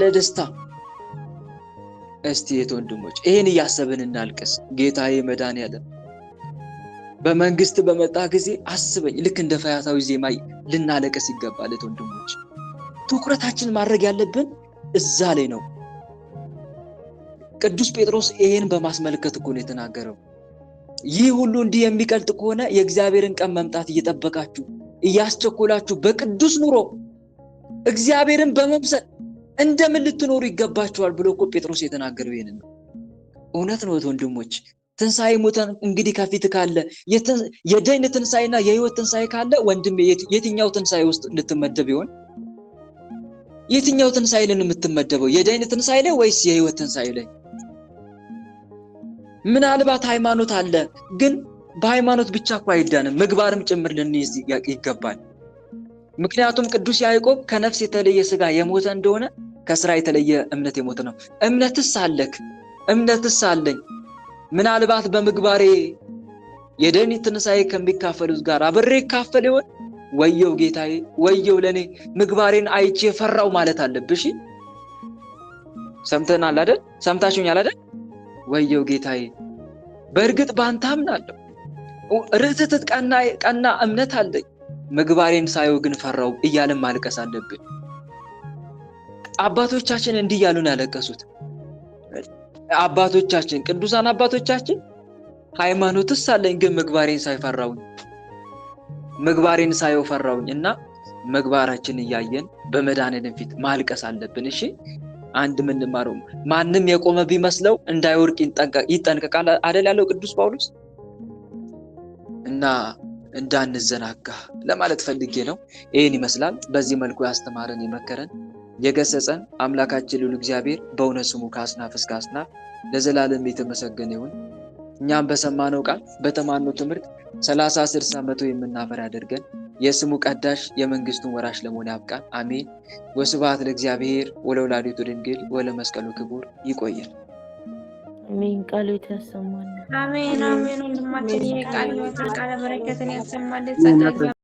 ለደስታ። እስቲ ወንድሞች ይሄን እያሰብን እናልቅስ። ጌታዬ መድኃኒዓለም በመንግስት በመጣ ጊዜ አስበኝ። ልክ እንደ ፈያታዊ ዜማ ልናለቅስ ይገባል ወንድሞች። ትኩረታችን ማድረግ ያለብን እዛ ላይ ነው። ቅዱስ ጴጥሮስ ይሄን በማስመልከት እኮ ነው የተናገረው። ይህ ሁሉ እንዲህ የሚቀልጥ ከሆነ የእግዚአብሔርን ቀን መምጣት እየጠበቃችሁ እያስቸኮላችሁ በቅዱስ ኑሮ እግዚአብሔርን በመምሰል እንደምን ልትኖሩ ይገባችኋል ብሎ እኮ ጴጥሮስ የተናገረው ይሄን ነው። እውነት ነው ወንድሞች። ትንሣኤ ሞተን እንግዲህ ከፊት ካለ የደይን ትንሣኤና የህይወት ትንሣኤ ካለ ወንድሜ የትኛው ትንሣኤ ውስጥ ልትመደብ ይሆን? የትኛው ትንሣኤ ላይ የምትመደበው? የደይን ትንሣኤ ላይ ወይስ የህይወት ትንሣኤ ላይ? ምናልባት ሃይማኖት አለ፣ ግን በሃይማኖት ብቻ እኮ አይዳንም፣ ምግባርም ጭምር ልንይዝ ይገባል። ምክንያቱም ቅዱስ ያዕቆብ ከነፍስ የተለየ ስጋ የሞተ እንደሆነ ከስራ የተለየ እምነት የሞተ ነው። እምነትስ አለክ? እምነትስ አለኝ። ምናልባት በምግባሬ የደይን ትንሣኤ ከሚካፈሉት ጋር አብሬ ካፈል ይሆን? ወየው ጌታዬ፣ ወየው ለኔ ምግባሬን አይቼ ፈራው ማለት አለብሽ። ሰምተናል አይደል? ሰምታችሁኛል አይደል? ወየው ጌታዬ፣ በእርግጥ ባንተ አምናለሁ፣ ርትዕት ቀና እምነት አለኝ፣ ምግባሬን ሳየው ግን ፈራው እያልን ማልቀስ አለብን። አባቶቻችን እንዲህ ያሉን ያለቀሱት አባቶቻችን፣ ቅዱሳን አባቶቻችን ሃይማኖትስ አለኝ ግን ምግባሬን ሳይፈራውኝ፣ ምግባሬን ሳየው ፈራውኝ። እና ምግባራችን እያየን በመድኃኒዓለም ፊት ማልቀስ አለብን። እሺ አንድ ምንማረው ማንም የቆመ ቢመስለው እንዳይወርቅ ይጠንቀቃል አይደል ያለው ቅዱስ ጳውሎስ። እና እንዳንዘናጋ ለማለት ፈልጌ ነው። ይሄን ይመስላል። በዚህ መልኩ ያስተማረን የመከረን የገሰጸን አምላካችን ልዑል እግዚአብሔር በእውነት ስሙ ከአጽናፍ እስከ አጽናፍ ለዘላለም የተመሰገነ ይሁን። እኛም በሰማነው ቃል በተማርነው ትምህርት 30፣ 60፣ 100 የምናፈራ ያደርገን። የስሙ ቀዳሽ የመንግስቱን ወራሽ ለመሆን ያብቃን። አሜን። ወስብሐት ለእግዚአብሔር ወለወላዲቱ ድንግል ወለመስቀሉ ክቡር። ይቆየን። አሜን። ቃሉ ያሰማን። አሜን አሜን። ወንድማችን የቃል በረከትን ያሰማልን።